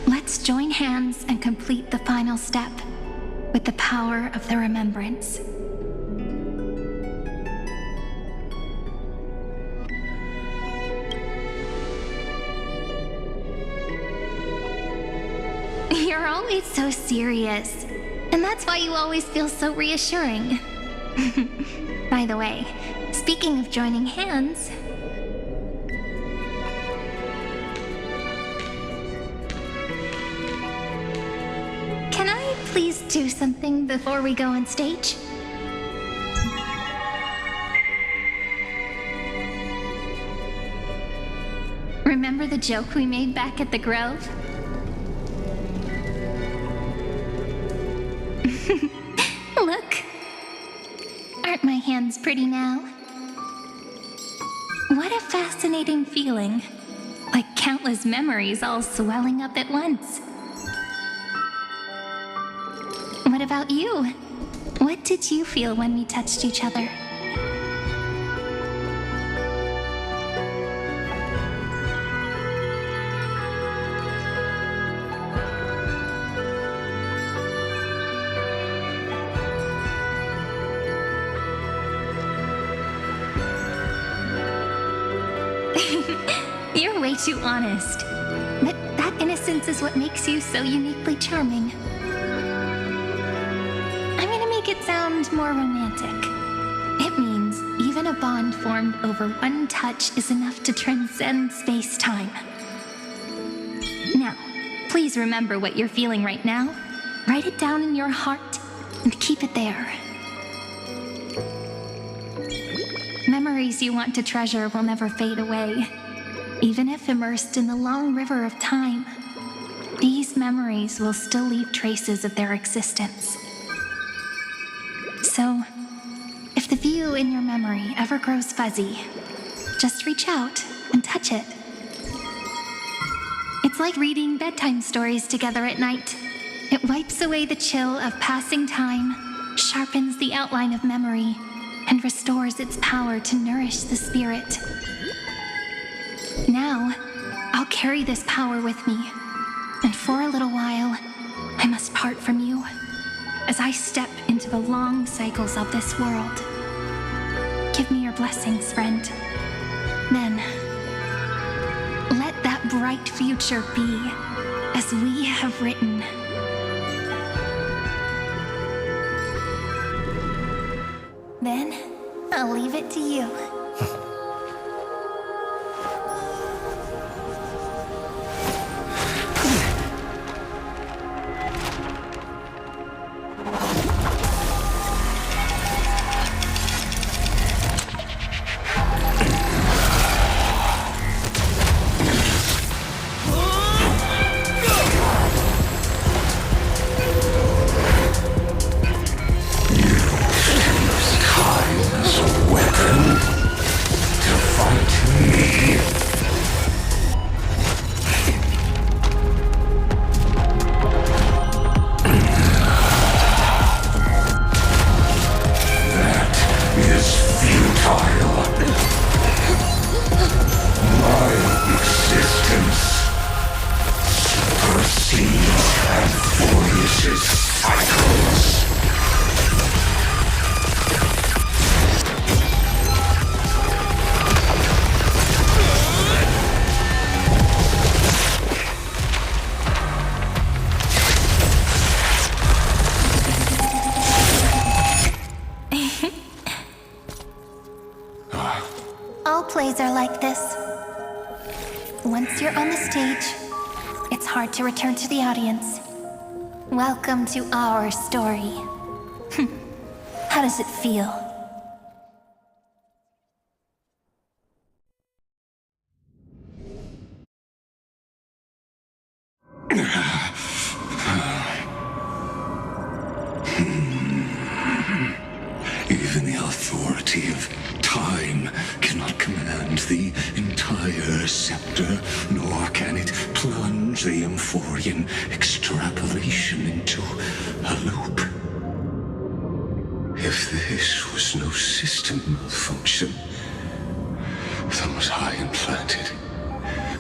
Speaker 11: let's join hands and complete the final step with the power of the remembrance. You're always so serious, and that's why you always feel so reassuring. By the way, speaking of joining hands, can I please do something before we go on stage? Remember the joke we made back at the Grove? Look. Aren't my hands pretty now? What a fascinating feeling. Like countless memories all swelling up at once. What about you? What did you feel when we touched each other? You're way too honest. But that innocence is what makes you so uniquely charming. I'm gonna make it sound more romantic. It means even a bond formed over one touch is enough to transcend space-time. Now, please remember what you're feeling right now. Write it down in your heart and keep it there. Memories you want to treasure will never fade away. Even if immersed in the long river of time, these memories will still leave traces of their existence. So, if the view in your memory ever grows fuzzy, just reach out and touch it. It's like reading bedtime stories together at night. It wipes away the chill of passing time, sharpens the outline of memory, and restores its power to nourish the spirit. Now, I'll carry this power with me, and for a little while, I must part from you as I step into the long cycles of this world. Give me your blessings, friend. Then, let that bright future be as we have written. Then, I'll leave it to you.
Speaker 2: Time as a weapon.
Speaker 11: plays are like this. Once you're on the stage, it's hard to return to the audience. Welcome to our story. How does it feel?
Speaker 2: Even the authority of time cannot command the entire scepter, nor can it plunge the Amphorean extrapolation into a loop. If this was no system malfunction, then was I implanted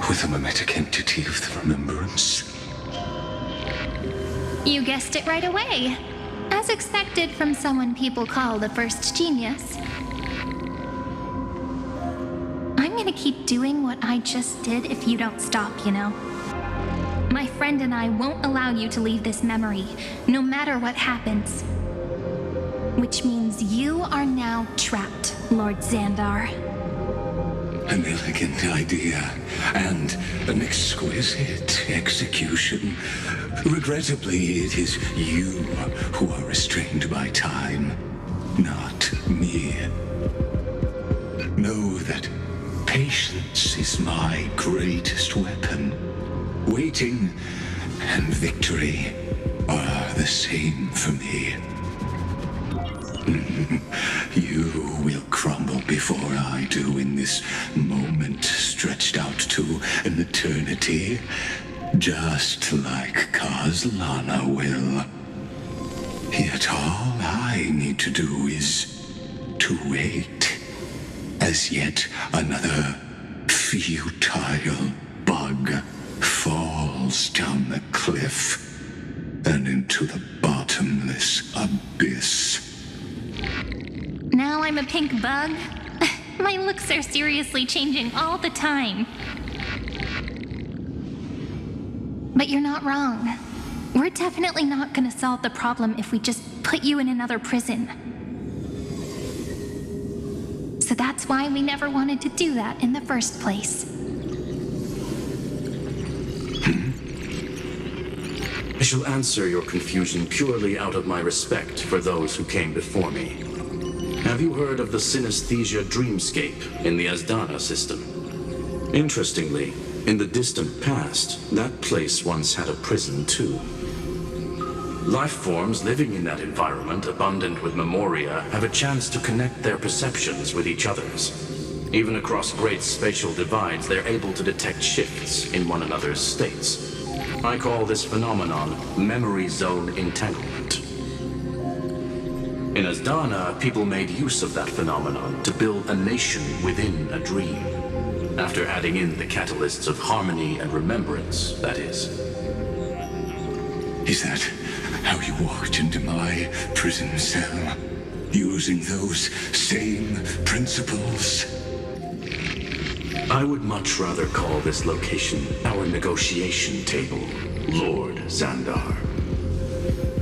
Speaker 2: with a mimetic entity of the remembrance?
Speaker 11: You guessed it right away. As expected from someone people call the first genius. I'm gonna keep doing what I just did if you don't stop, you know? My friend and I won't allow you to leave this memory, no matter what happens. Which means you are now trapped, Lord Xandar.
Speaker 2: An elegant idea, and an exquisite execution. Regrettably, it is you who are restrained by time, not me. Know that patience is my greatest weapon. Waiting and victory are the same for me. You will crumble before I do in this moment stretched out to an eternity, just like Kazlana will. Yet all I need to do is to wait, as yet another futile bug falls down the cliff and into the bottomless abyss.
Speaker 11: Now I'm a pink bug? My looks are seriously changing all the time. But you're not wrong. We're definitely not gonna solve the problem if we just put you in another prison. So that's why we never wanted to do that in the first place.
Speaker 10: I shall answer your confusion purely out of my respect for those who came before me. Have you heard of the synesthesia dreamscape in the Asdana system? Interestingly, in the distant past, that place once had a prison too. Life forms living in that environment, abundant with memoria, have a chance to connect their perceptions with each other's. Even across great spatial divides, they're able to detect shifts in one another's states. I call this phenomenon memory zone entanglement. In Asdana, people made use of that phenomenon to build a nation within a dream. After adding in the catalysts of harmony and remembrance, that is.
Speaker 2: Is that how you walked into my prison cell? Using those same principles?
Speaker 10: I would much rather call this location our negotiation table, Lord Xandar.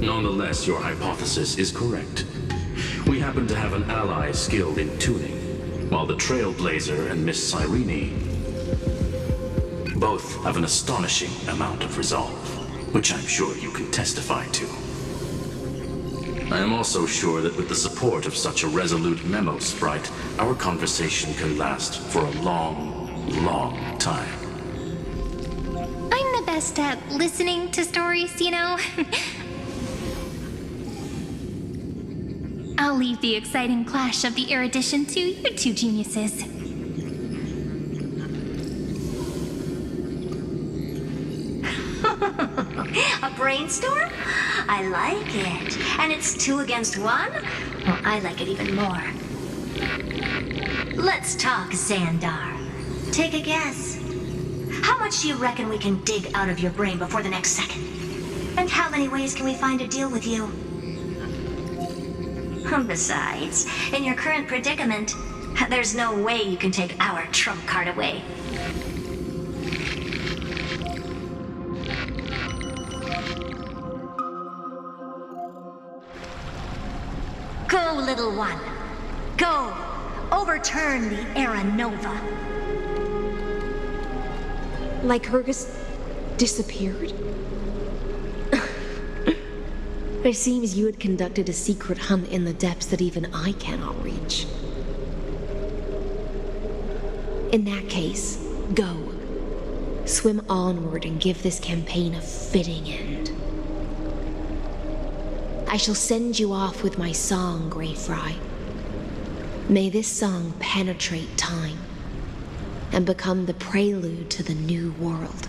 Speaker 10: Nonetheless, your hypothesis is correct. We happen to have an ally skilled in tuning, while the Trailblazer and Miss Cyrene both have an astonishing amount of resolve, which I'm sure you can testify to. I am also sure that with the support of such a resolute memo sprite, our conversation can last for a long, long time.
Speaker 11: I'm the best at listening to stories, you know? I'll leave the exciting clash of the erudition to you two geniuses.
Speaker 9: A brainstorm? I like it. And it's 2 against 1? Well, I like it even more. Let's talk, Xandar. Take a guess. How much do you reckon we can dig out of your brain before the next second? And how many ways can we find to deal with you? Besides, in your current predicament, there's no way you can take our trump card away. Go, little one. Go, overturn the Era Nova.
Speaker 6: Lycurgus disappeared? It seems you had conducted a secret hunt in the depths that even I cannot reach. In that case, go. Swim onward and give this campaign a fitting end. I shall send you off with my song, Grey Fry. May this song penetrate time and become the prelude to the new world.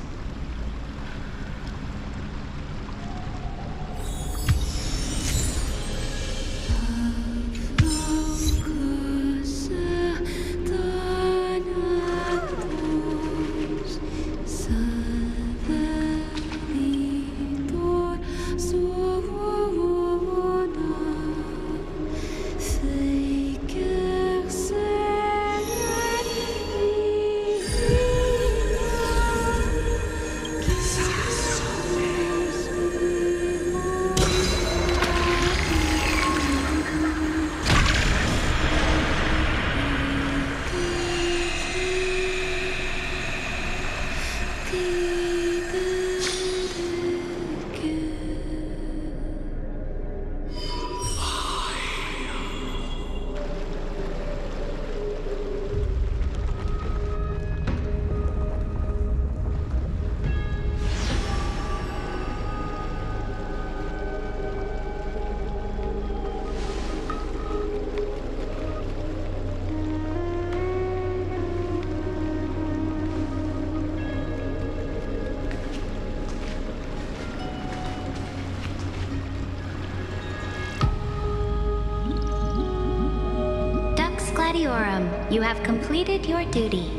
Speaker 5: You have completed your duty.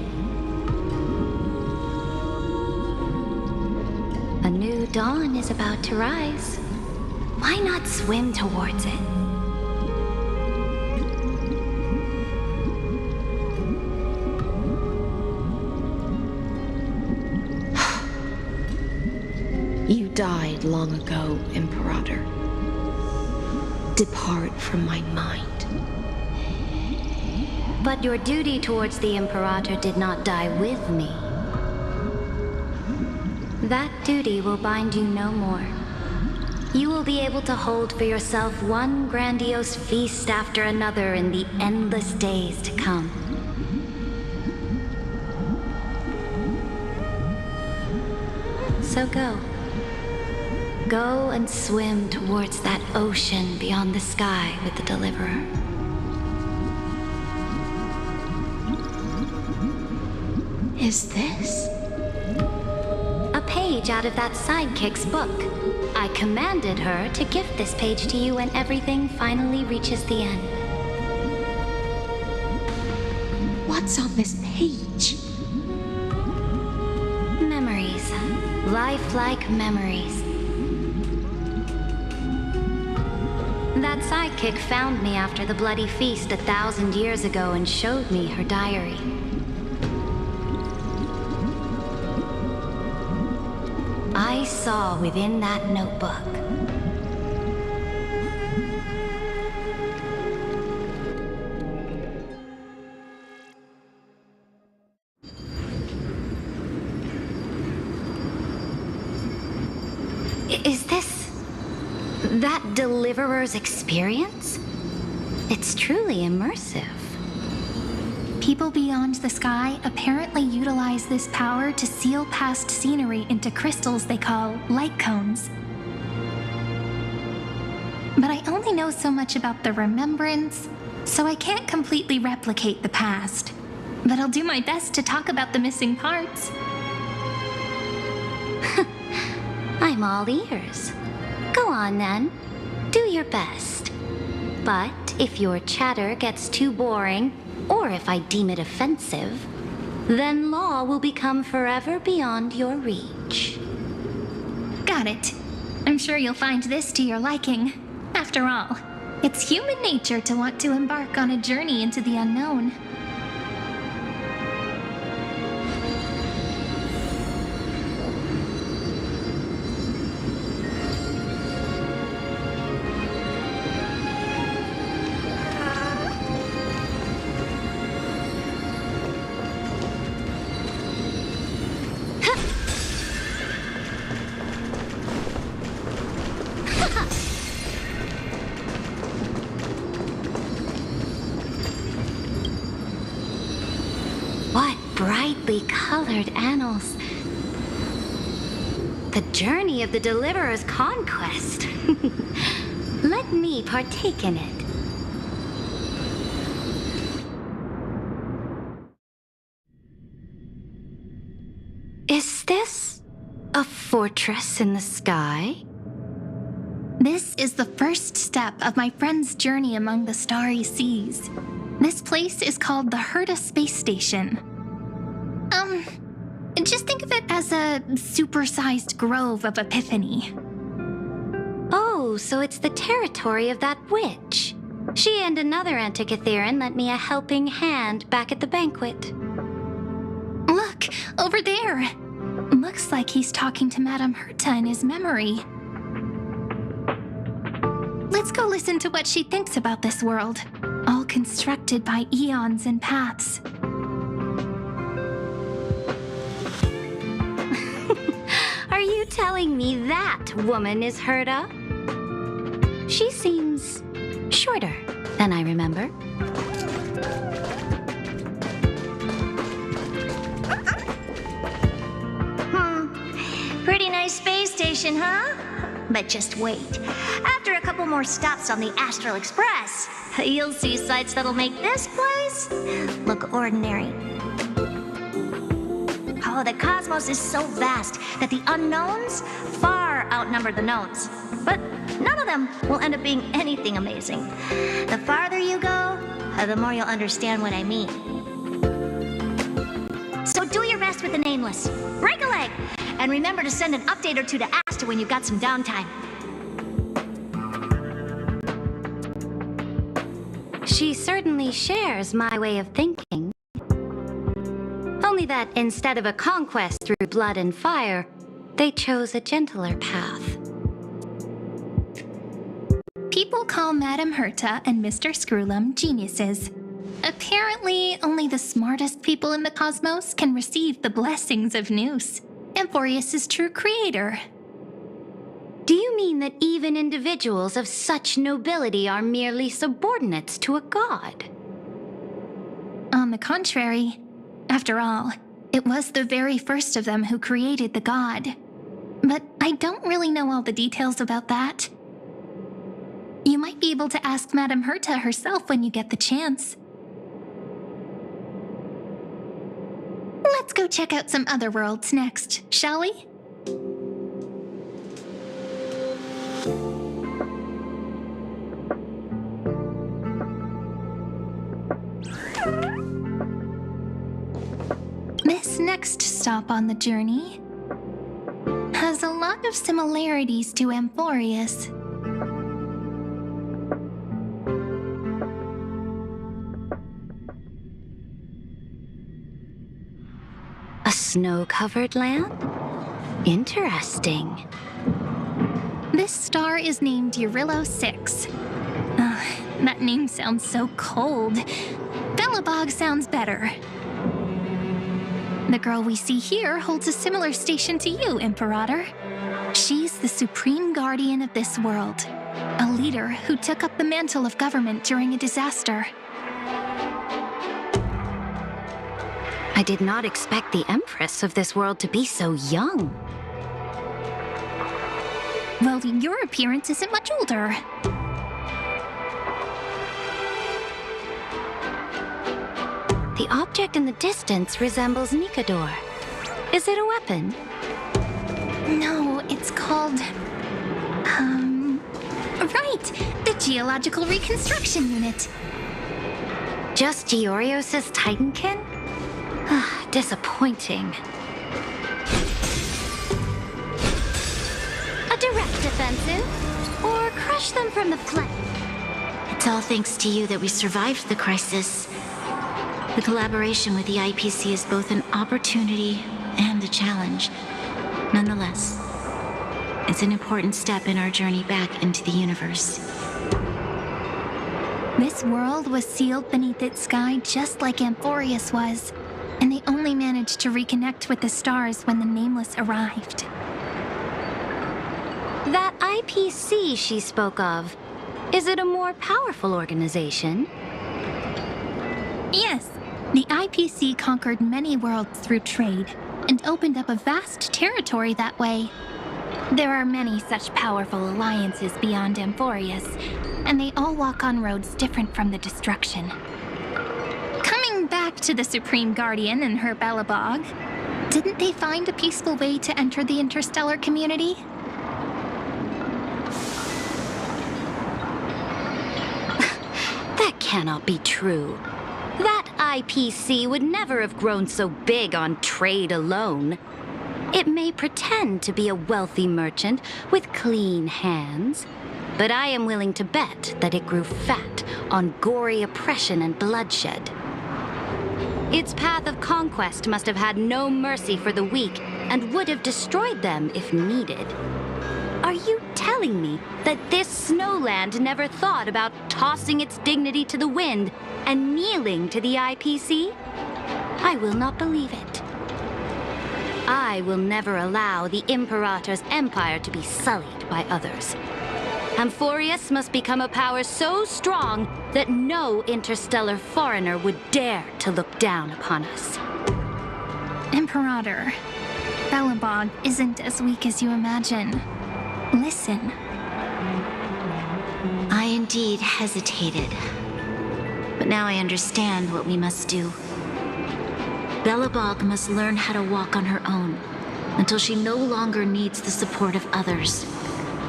Speaker 5: A new dawn is about to rise. Why not swim towards it?
Speaker 6: You died long ago, Imperator. Depart from my mind.
Speaker 5: But your duty towards the Imperator did not die with me. That duty will bind you no more. You will be able to hold for yourself one grandiose feast after another in the endless days to come. So go. Go and swim towards that ocean beyond the sky with the Deliverer.
Speaker 6: Is this?
Speaker 5: A page out of that sidekick's book. I commanded her to gift this page to you when everything finally reaches the end.
Speaker 6: What's on this page?
Speaker 5: Memories. Lifelike memories. That sidekick found me after the bloody feast 1,000 years ago and showed me her diary. I saw within that notebook Is this that Deliverer's experience? It's truly immersive.
Speaker 11: People beyond the sky apparently utilize this power to seal past scenery into crystals they call light cones. But I only know so much about the remembrance, so I can't completely replicate the past. But I'll do my best to talk about the missing parts.
Speaker 5: I'm all ears. Go on then. Do your best. But if your chatter gets too boring, or if I deem it offensive, then law will become forever beyond your reach.
Speaker 11: Got it. I'm sure you'll find this to your liking. After all, it's human nature to want to embark on a journey into the unknown.
Speaker 5: brightly colored annals. The journey of the Deliverer's conquest. Let me partake in it. Is this a fortress in the sky?
Speaker 11: This is the first step of my friend's journey among the starry seas. This place is called the Herta Space Station. Just think of it as a supersized grove of Epiphany.
Speaker 5: Oh, so it's the territory of that witch. She and another Antikytherian lent me a helping hand back at the banquet.
Speaker 11: Look, over there. Looks like he's talking to Madame Herta in his memory. Let's go listen to what she thinks about this world, all constructed by eons and paths.
Speaker 5: Are you telling me that woman is Herta? She seems shorter than I remember.
Speaker 9: Pretty nice space station, huh? But just wait. After a couple more stops on the Astral Express, you'll see sights that'll make this place look ordinary. Oh, the cosmos is so vast that the unknowns far outnumber the knowns. But none of them will end up being anything amazing. The farther you go, the more you'll understand what I mean. So do your best with the nameless. Break a leg! And remember to send an update or two to Asta when you've got some downtime.
Speaker 5: She certainly shares my way of thinking. Only that instead of a conquest through blood and fire, they chose a gentler path.
Speaker 11: People call Madame Herta and Mr. Screwlum geniuses. Apparently, only the smartest people in the cosmos can receive the blessings of Nous, Amphoreus' true creator.
Speaker 5: Do you mean that even individuals of such nobility are merely subordinates to a god?
Speaker 11: On the contrary, after all, it was the very first of them who created the god. But I don't really know all the details about that. You might be able to ask Madame Herta herself when you get the chance. Let's go check out some other worlds next, shall we? This next stop on the journey has a lot of similarities to Amphoreus.
Speaker 5: A snow-covered land? Interesting.
Speaker 11: This star is named Eurillo 6. That name sounds so cold. Belobog sounds better. The girl we see here holds a similar station to you, Imperator. She's the supreme guardian of this world, a leader who took up the mantle of government during a disaster.
Speaker 5: I did not expect the Empress of this world to be so young.
Speaker 11: Well, your appearance isn't much older.
Speaker 5: The object in the distance resembles Nikador. Is it a weapon?
Speaker 11: No, it's called... Right! The Geological Reconstruction Unit.
Speaker 5: Just Georios' Titankin? Disappointing. A direct defensive? Or crush them from the flank?
Speaker 9: It's all thanks to you that we survived the crisis. The collaboration with the IPC is both an opportunity and a challenge. Nonetheless, it's an important step in our journey back into the universe.
Speaker 11: This world was sealed beneath its sky just like Amphoreus was, and they only managed to reconnect with the stars when the Nameless arrived.
Speaker 5: That IPC she spoke of, is it a more powerful organization?
Speaker 11: Yes, The IPC conquered many worlds through trade and opened up a vast territory that way. There are many such powerful alliances beyond Amphoreus, and they all walk on roads different from the destruction. Coming back to the Supreme Guardian and her Belobog, didn't they find a peaceful way to enter the interstellar community?
Speaker 5: That cannot be true. That IPC would never have grown so big on trade alone. It may pretend to be a wealthy merchant with clean hands, but I am willing to bet that it grew fat on gory oppression and bloodshed. Its path of conquest must have had no mercy for the weak and would have destroyed them if needed. Are you telling me that this snowland never thought about tossing its dignity to the wind and kneeling to the IPC? I will not believe it. I will never allow the Imperator's empire to be sullied by others. Amphoreus must become a power so strong that no interstellar foreigner would dare to look down upon us.
Speaker 11: Imperator, Belobog isn't as weak as you imagine. Listen.
Speaker 5: I indeed hesitated, but now I understand what we must do. Belobog must learn how to walk on her own until she no longer needs the support of others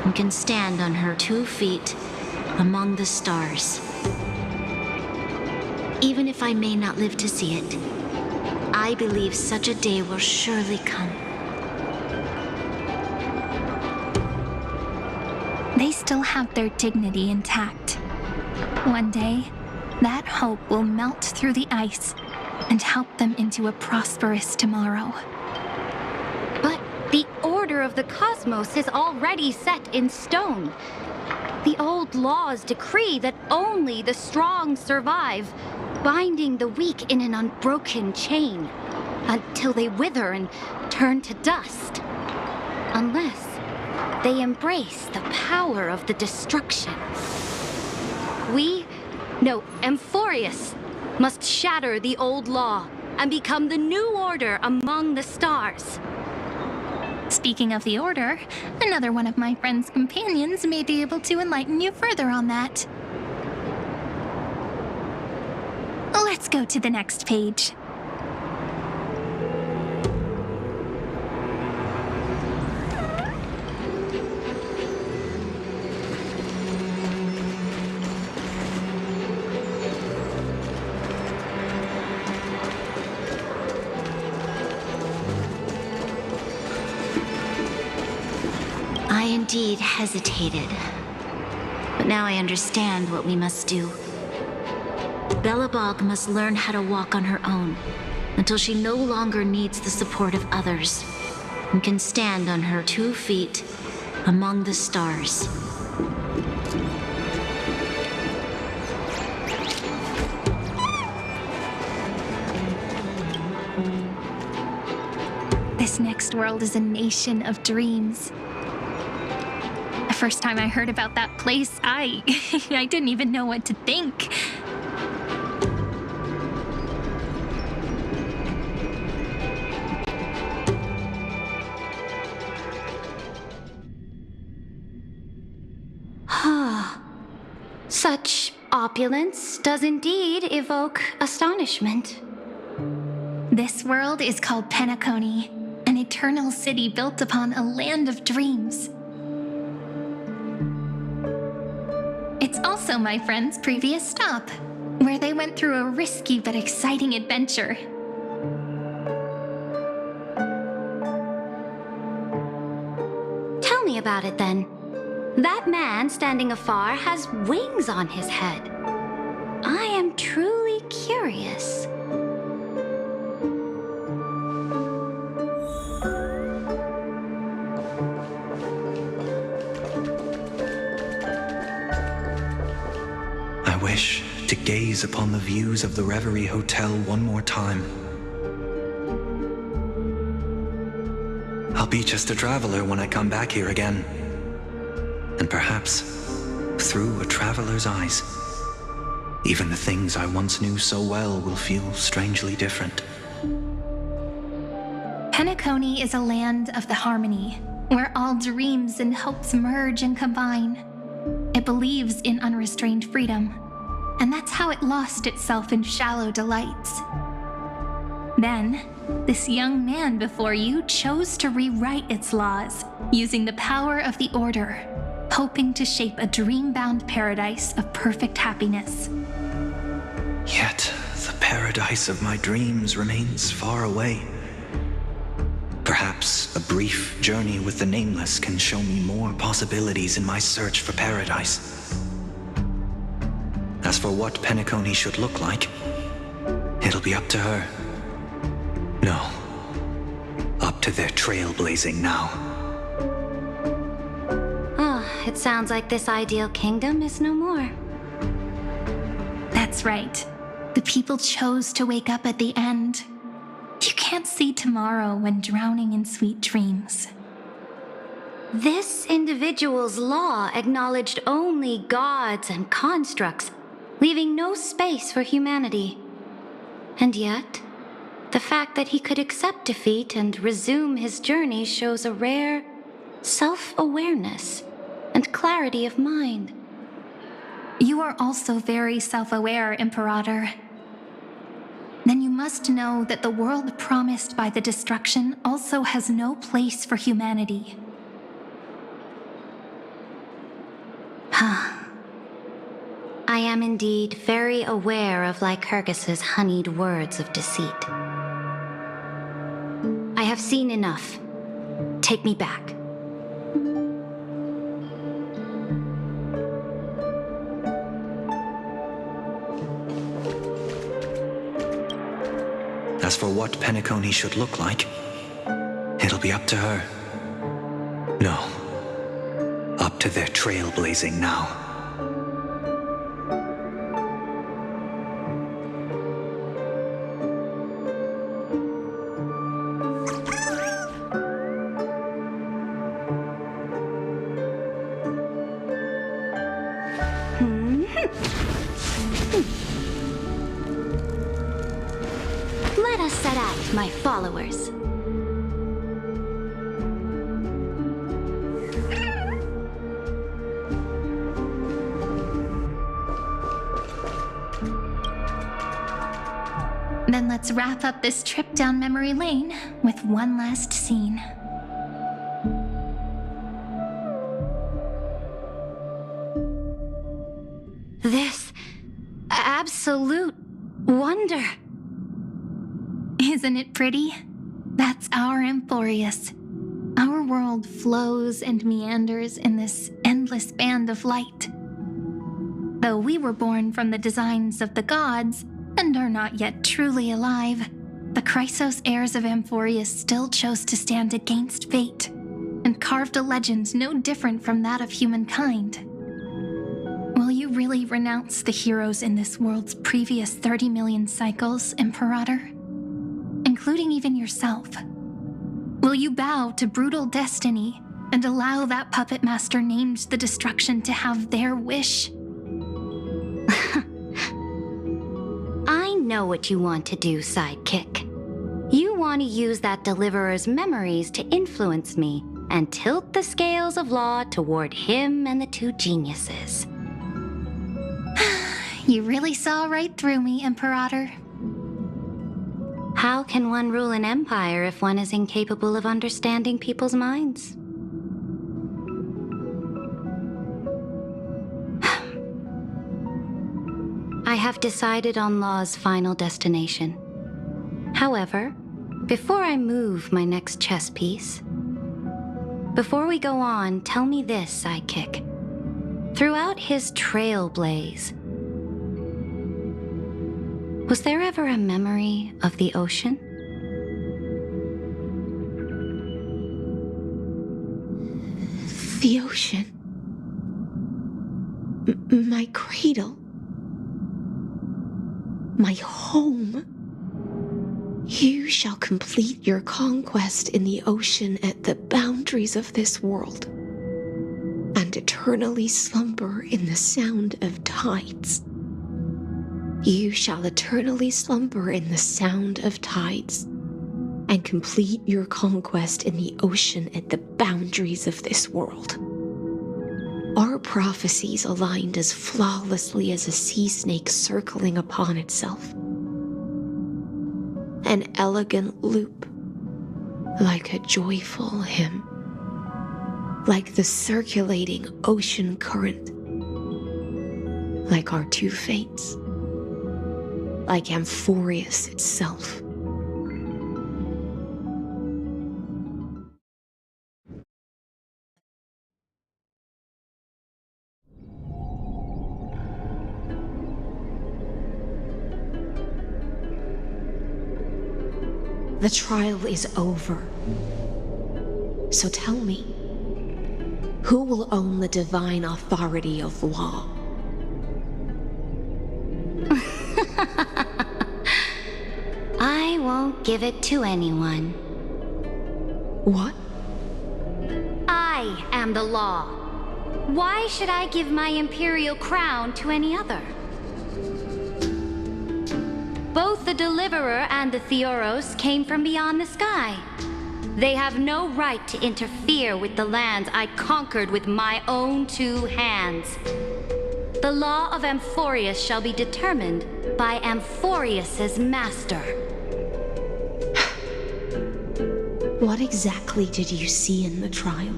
Speaker 5: and can stand on her 2 feet among the stars. Even if I may not live to see it, I believe such a day will surely come.
Speaker 11: They still have their dignity intact. One day, that hope will melt through the ice and help them into a prosperous tomorrow.
Speaker 5: But the order of the cosmos is already set in stone. The old laws decree that only the strong survive, binding the weak in an unbroken chain until they wither and turn to dust. Unless they embrace the power of the destruction. Amphoreus must shatter the old law and become the new order among the stars.
Speaker 11: Speaking of the Order, another one of my friend's companions may be able to enlighten you further on that. Let's go to the next page.
Speaker 5: I indeed hesitated, but now I understand what we must do. Belobog must learn how to walk on her own until she no longer needs the support of others and can stand on her 2 feet among the stars.
Speaker 11: This next world is a nation of dreams. The first time I heard about that place, I didn't even know what to think.
Speaker 5: Such opulence does indeed evoke astonishment.
Speaker 11: This world is called Penacony, an eternal city built upon a land of dreams. It's also my friend's previous stop, where they went through a risky but exciting adventure.
Speaker 5: Tell me about it then. That man standing afar has wings on his head. I am truly curious.
Speaker 12: I wish to gaze upon the views of the Reverie Hotel one more time. I'll be just a traveler when I come back here again. And perhaps, through a traveler's eyes, Even the things I once knew so well will feel strangely different.
Speaker 11: Penacony is a land of the harmony, where all dreams and hopes merge and combine. It believes in unrestrained freedom, and that's how it lost itself in shallow delights. Then, this young man before you chose to rewrite its laws, using the power of the Order, hoping to shape a dream-bound paradise of perfect happiness.
Speaker 12: Yet, the paradise of my dreams remains far away. Perhaps a brief journey with the Nameless can show me more possibilities in my search for paradise. As for what Penacony should look like, it'll be up to her. No, up to their trailblazing now.
Speaker 5: It sounds like this ideal kingdom is no more.
Speaker 11: That's right. The people chose to wake up at the end. You can't see tomorrow when drowning in sweet dreams.
Speaker 5: This individual's law acknowledged only gods and constructs, leaving no space for humanity. And yet, the fact that he could accept defeat and resume his journey shows a rare self-awareness and clarity of mind.
Speaker 11: You are also very self-aware, Imperator. Then you must know that the world promised by the destruction also has no place for humanity.
Speaker 5: I am indeed very aware of Lycurgus's honeyed words of deceit. I have seen enough. Take me back.
Speaker 12: As for what Penacony should look like, it'll be up to her. No, up to their trailblazing now.
Speaker 5: Let us set out, my followers.
Speaker 11: Then let's wrap up this trip down memory lane with one last scene.
Speaker 5: This absolute wonder.
Speaker 11: Isn't it pretty? That's our Amphoreus. Our world flows and meanders in this endless band of light. Though we were born from the designs of the gods and are not yet truly alive, the Chrysos heirs of Amphoreus still chose to stand against fate and carved a legend no different from that of humankind. Will you really renounce the heroes in this world's previous 30 million cycles, Imperator? Including even yourself. Will you bow to brutal destiny and allow that puppet master named the destruction to have their wish?
Speaker 5: I know what you want to do, sidekick. You want to use that deliverer's memories to influence me and tilt the scales of law toward him and the two geniuses.
Speaker 11: You really saw right through me, Imperator.
Speaker 5: How can one rule an empire if one is incapable of understanding people's minds? I have decided on Law's final destination. However, before I move my next chess piece, before we go on, tell me this, sidekick. Throughout his trailblaze, was there ever a memory of the ocean?
Speaker 6: The ocean. My cradle. My home. You shall complete your conquest in the ocean at the boundaries of this world, and eternally slumber in the sound of tides. You shall eternally slumber in the sound of tides, and complete your conquest in the ocean at the boundaries of this world. Our prophecies aligned as flawlessly as a sea snake circling upon itself. An elegant loop, like a joyful hymn, like the circulating ocean current, like our two fates, like Amphoreus itself. The trial is over. So tell me, who will own the divine authority of law?
Speaker 5: I won't give it to anyone.
Speaker 6: What?
Speaker 5: I am the law. Why should I give my imperial crown to any other? Both the Deliverer and the Theoros came from beyond the sky. They have no right to interfere with the lands I conquered with my own two hands. The law of Amphoreus shall be determined by Amphoreus's master.
Speaker 6: What exactly did you see in the trial?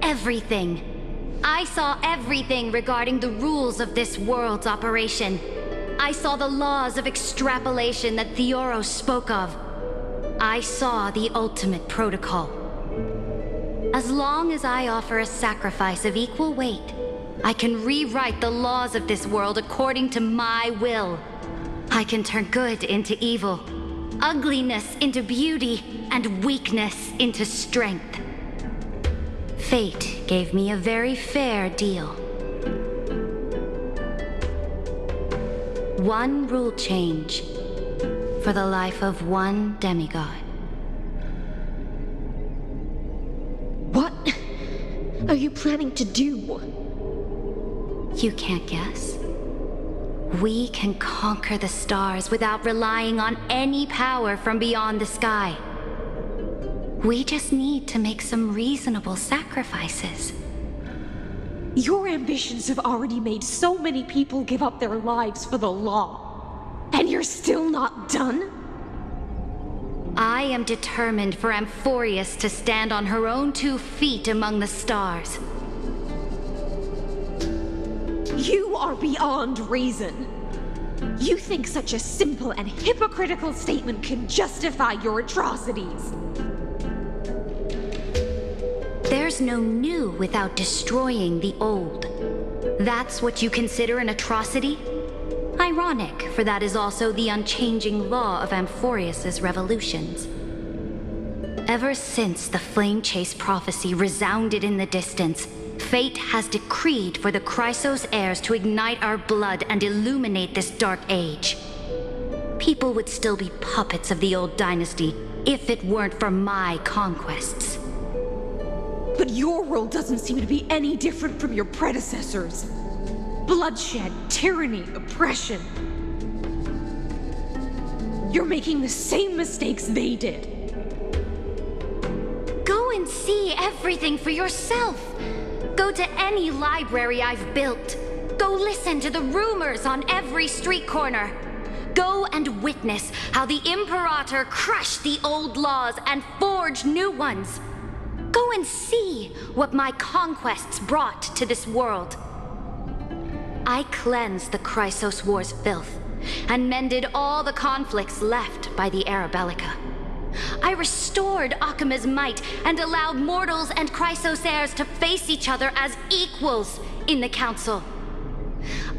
Speaker 5: Everything. I saw everything regarding the rules of this world's operation. I saw the laws of extrapolation that Theoros spoke of. I saw the ultimate protocol. As long as I offer a sacrifice of equal weight, I can rewrite the laws of this world according to my will. I can turn good into evil, ugliness into beauty, and weakness into strength. Fate gave me a very fair deal. One rule change for the life of one demigod.
Speaker 6: What are you planning to do?
Speaker 5: You can't guess. We can conquer the stars without relying on any power from beyond the sky. We just need to make some reasonable sacrifices.
Speaker 8: Your ambitions have already made so many people give up their lives for the law. And you're still not done?
Speaker 5: I am determined for Amphoreus to stand on her own 2 feet among the stars.
Speaker 8: You are beyond reason. You think such a simple and hypocritical statement can justify your atrocities.
Speaker 5: There's no new without destroying the old. That's what you consider an atrocity? Ironic, for that is also the unchanging law of Amphoreus's revolutions. Ever since the Flame Chase prophecy resounded in the distance, fate has decreed for the Chrysos heirs to ignite our blood and illuminate this dark age. People would still be puppets of the old dynasty if it weren't for my conquests.
Speaker 8: But your world doesn't seem to be any different from your predecessors. Bloodshed, tyranny, oppression. You're making the same mistakes they did.
Speaker 5: Go and see everything for yourself. Go to any library I've built. Go listen to the rumors on every street corner. Go and witness how the Imperator crushed the old laws and forged new ones. Go and see what my conquests brought to this world. I cleansed the Chrysos War's filth and mended all the conflicts left by the Era Bellica. I restored Akima's might and allowed mortals and Chrysos heirs to face each other as equals in the Council.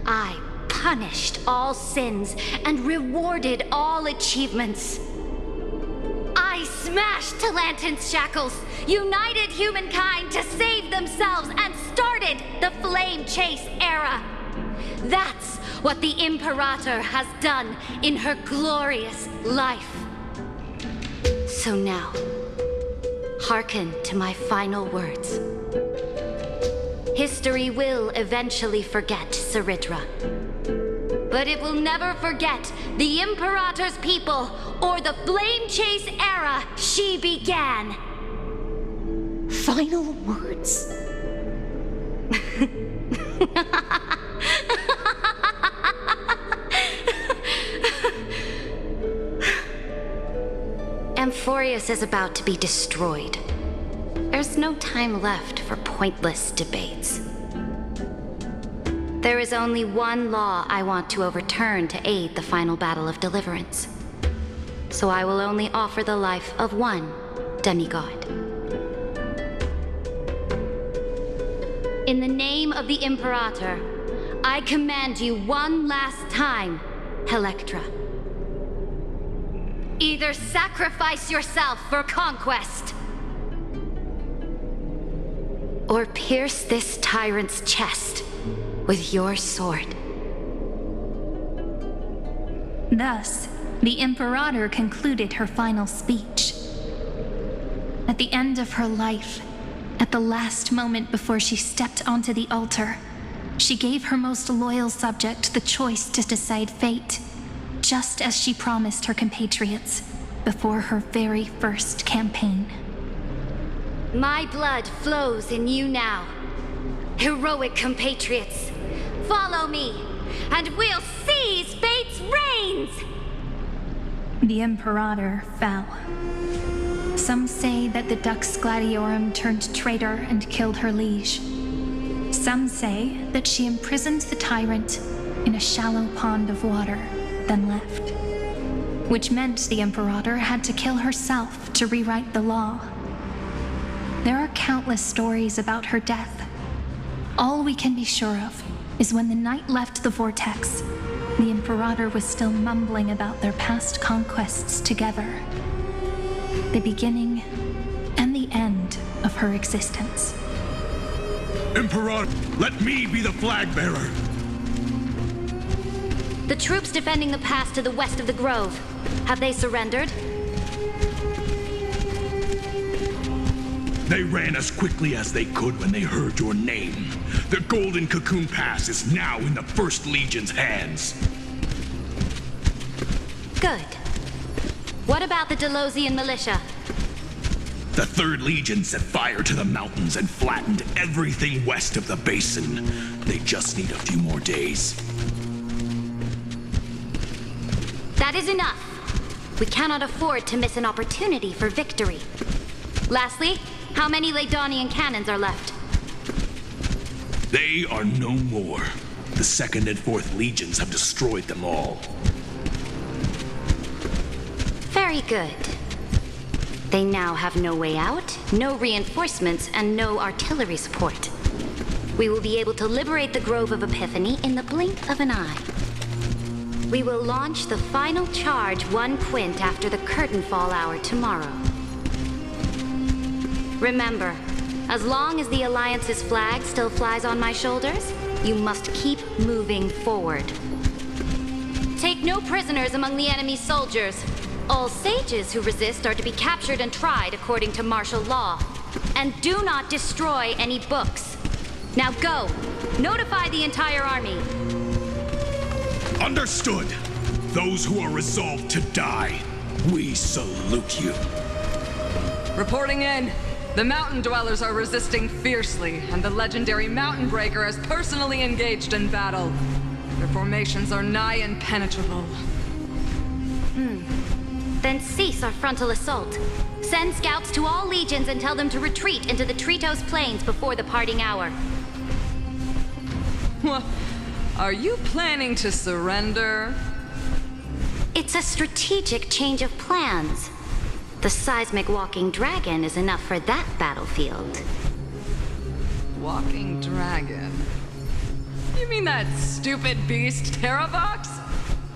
Speaker 5: I punished all sins and rewarded all achievements. I smashed Talantin's shackles, united humankind to save themselves, and started the Flame Chase era. That's what the Imperator has done in her glorious life. So now, hearken to my final words. History will eventually forget Saridra. but it will never forget the Imperator's people or the Flame Chase era she began.
Speaker 6: Final words.
Speaker 5: Amphoreus is about to be destroyed. There's no time left for pointless debates. There is only one law I want to overturn to aid the final battle of deliverance. So I will only offer the life of one demigod. In the name of the Imperator, I command you one last time, Electra. Either sacrifice yourself for conquest, or pierce this tyrant's chest with your sword.
Speaker 11: Thus, the Imperator concluded her final speech. At the end of her life, at the last moment before she stepped onto the altar, she gave her most loyal subject the choice to decide fate, just as she promised her compatriots before her very first campaign.
Speaker 5: My blood flows in you now. Heroic compatriots, follow me, and we'll seize fate's reins!
Speaker 11: The Imperator fell. Some say that the Dux Gladiorum turned traitor and killed her liege. Some say that she imprisoned the tyrant in a shallow pond of water, then left. Which meant the Imperator had to kill herself to rewrite the law. There are countless stories about her death. All we can be sure of is when the knight left the vortex, the Imperator was still mumbling about their past conquests together. The beginning and the end of her existence.
Speaker 4: Imperator, let me be the flag bearer.
Speaker 5: The troops defending the pass to the west of the grove, have they surrendered?
Speaker 4: They ran as quickly as they could when they heard your name. The Golden Cocoon Pass is now in the First Legion's hands.
Speaker 5: Good. What about the Delosian militia?
Speaker 4: The Third Legion set fire to the mountains and flattened everything west of the basin. They just need a few more days.
Speaker 5: That is enough. We cannot afford to miss an opportunity for victory. Lastly, how many Ladonian cannons are left?
Speaker 4: They are no more. The Second and Fourth Legions have destroyed them all.
Speaker 5: Very good. They now have no way out, no reinforcements, and no artillery support. We will be able to liberate the Grove of Epiphany in the blink of an eye. We will launch the final charge 1 quint after the curtain fall hour tomorrow. Remember, as long as the Alliance's flag still flies on my shoulders, you must keep moving forward. Take no prisoners among the enemy's soldiers. All sages who resist are to be captured and tried according to martial law. And do not destroy any books. Now go! Notify the entire army.
Speaker 4: Understood! Those who are resolved to die, we salute you.
Speaker 3: Reporting in. The mountain dwellers are resisting fiercely, and the legendary Mountain Breaker has personally engaged in battle. Their formations are nigh impenetrable.
Speaker 5: Then cease our frontal assault. Send scouts to all legions and tell them to retreat into the Tritos Plains before the parting hour.
Speaker 3: What? Are you planning to surrender?
Speaker 5: It's a strategic change of plans. The seismic walking dragon is enough for that battlefield.
Speaker 3: Walking dragon? You mean that stupid beast, Terravox?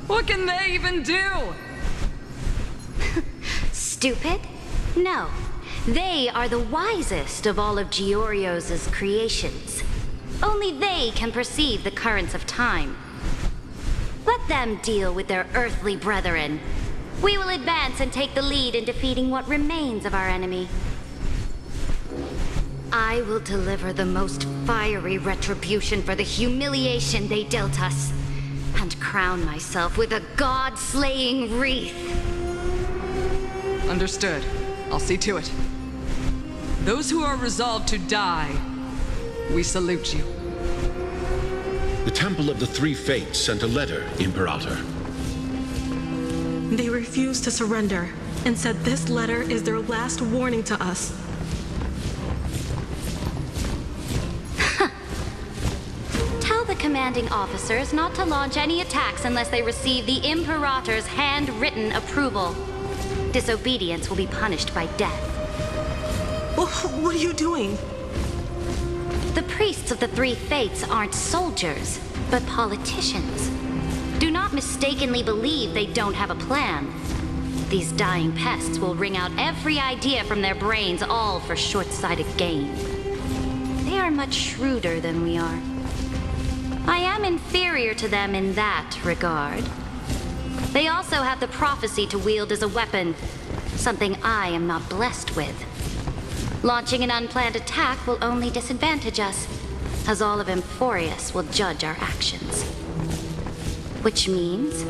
Speaker 3: What can they even do?
Speaker 5: Stupid? No. They are the wisest of all of Giorio's creations. Only they can perceive the currents of time. Let them deal with their earthly brethren. We will advance and take the lead in defeating what remains of our enemy. I will deliver the most fiery retribution for the humiliation they dealt us. and crown myself with a god-slaying wreath.
Speaker 3: Understood. I'll see to it. Those who are resolved to die, we salute you.
Speaker 13: The Temple of the Three Fates sent a letter, Imperator.
Speaker 14: They refused to surrender and said this letter is their last warning to us.
Speaker 5: Tell the commanding officers not to launch any attacks unless they receive the Imperator's handwritten approval. Disobedience will be punished by death.
Speaker 14: What are you doing?
Speaker 5: The priests of the Three Fates aren't soldiers, but politicians. Do not mistakenly believe they don't have a plan. These dying pests will wring out every idea from their brains, all for short-sighted gain. They are much shrewder than we are. I am inferior to them in that regard. They also have the prophecy to wield as a weapon, something I am not blessed with. Launching an unplanned attack will only disadvantage us, as all of Amphoreus will judge our actions. Which means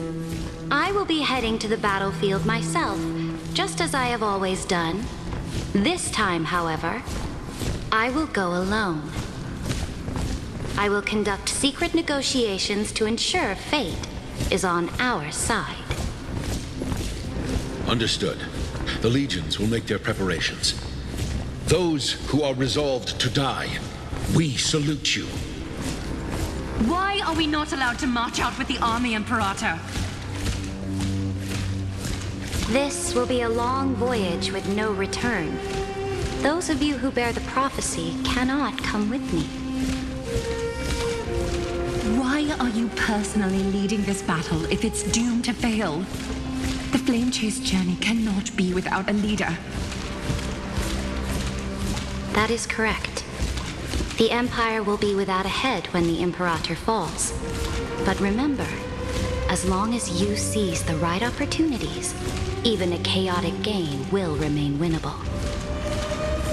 Speaker 5: I will be heading to the battlefield myself, just as I have always done. This time, however, I will go alone. I will conduct secret negotiations to ensure fate is on our side.
Speaker 13: Understood. The legions will make their preparations. Those who are resolved to die, we salute you.
Speaker 15: Why are we not allowed to march out with the army, Imperator?
Speaker 5: This will be a long voyage with no return. Those of you who bear the prophecy cannot come with me.
Speaker 15: Why are you personally leading this battle if it's doomed to fail? The Flame Chase journey cannot be without a leader.
Speaker 5: That is correct. The Empire will be without a head when the Imperator falls. But remember, as long as you seize the right opportunities, even a chaotic game will remain winnable.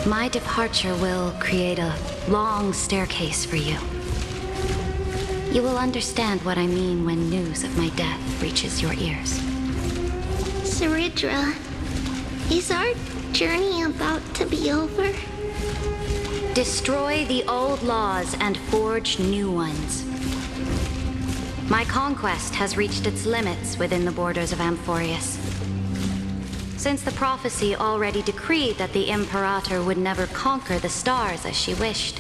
Speaker 5: My departure will create a long staircase for you. You will understand what I mean when news of my death reaches your ears.
Speaker 16: Saridra, is our journey about to be over?
Speaker 5: Destroy the old laws and forge new ones. My conquest has reached its limits within the borders of Amphoreus. Since the prophecy already decreed that the Imperator would never conquer the stars as she wished,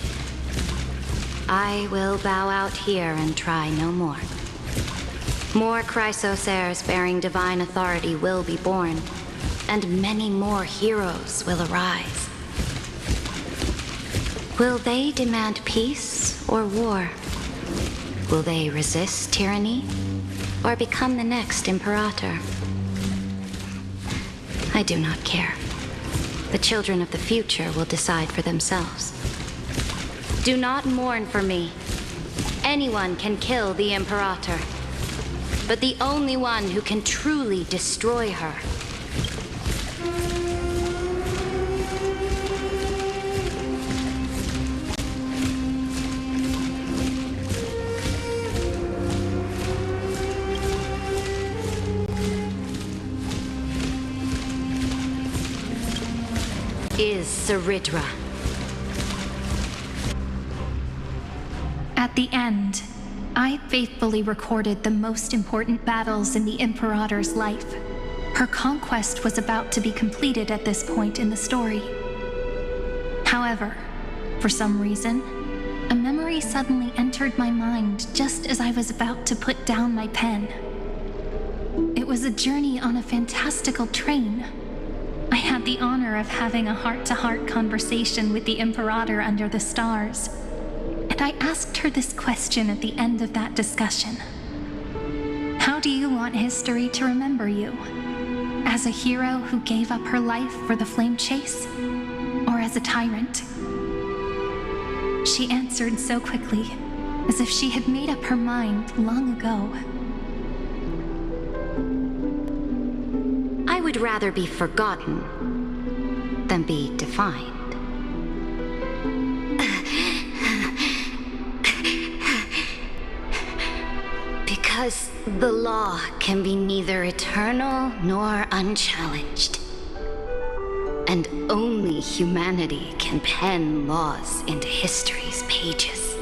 Speaker 5: I will bow out here and try no more. More Chrysosaurs bearing divine authority will be born, and many more heroes will arise. Will they demand peace or war? Will they resist tyranny or become the next Imperator? I do not care. The children of the future will decide for themselves. Do not mourn for me. Anyone can kill the Imperator, but the only one who can truly destroy her is Saridra.
Speaker 11: At the end, I faithfully recorded the most important battles in the Imperator's life. Her conquest was about to be completed at this point in the story. However, for some reason, a memory suddenly entered my mind just as I was about to put down my pen. It was a journey on a fantastical train. I had the honor of having a heart-to-heart conversation with the Imperator under the stars, and I asked her this question at the end of that discussion. How do you want history to remember you? As a hero who gave up her life for the Flame Chase? Or as a tyrant? She answered so quickly, as if she had made up her mind long ago.
Speaker 5: I would rather be forgotten than be defined. Because the law can be neither eternal nor unchallenged. And only humanity can pen laws into history's pages.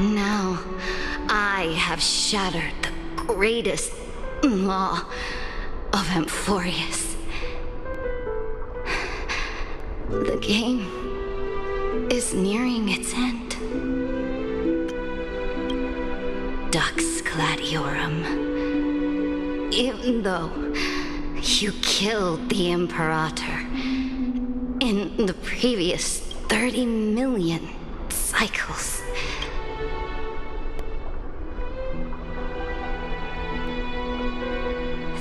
Speaker 5: Now, I have shattered the greatest law of Amphoreus. The game is nearing its end. Dux Gladiorum. Even though you killed the Imperator in the previous 30 million cycles,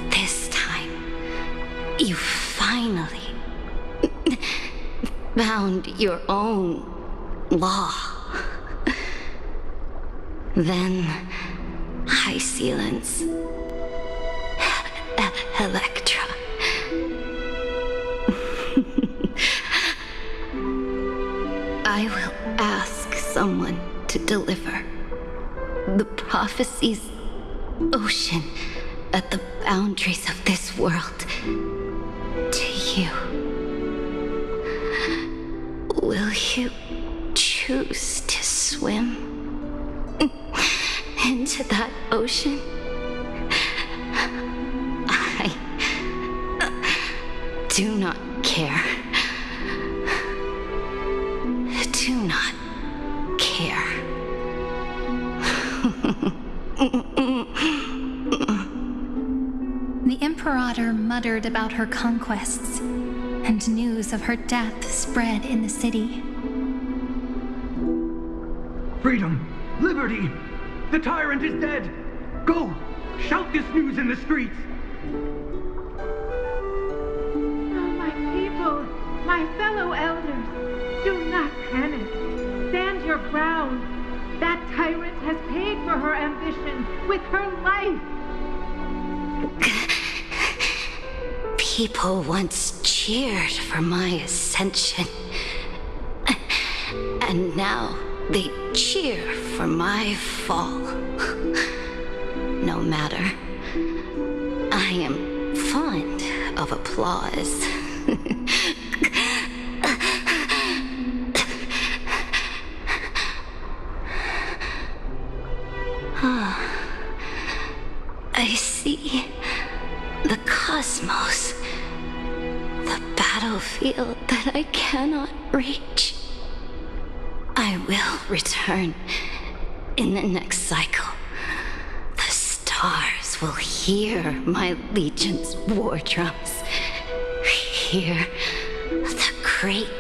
Speaker 5: this time you finally found your own law. Then High Sealants, Electra. I will ask someone to deliver the prophecy's ocean at the boundaries of this world to you. Will you choose to swim into that ocean? I do not care. Do not care.
Speaker 11: The Imperator muttered about her conquests, and news of her death spread in the city.
Speaker 17: Freedom! Liberty! The tyrant is dead! Go! Shout this news in the streets!
Speaker 18: Oh, my people, my fellow elders, do not panic. Stand your ground. That tyrant has paid for her ambition with her life.
Speaker 5: People once cheered for my ascension, and now they cheer for my fall. No matter. I am fond of applause. I see the cosmos, the battlefield that I cannot reach. I will return in the next cycle. The stars will hear my legion's war drums. Hear the great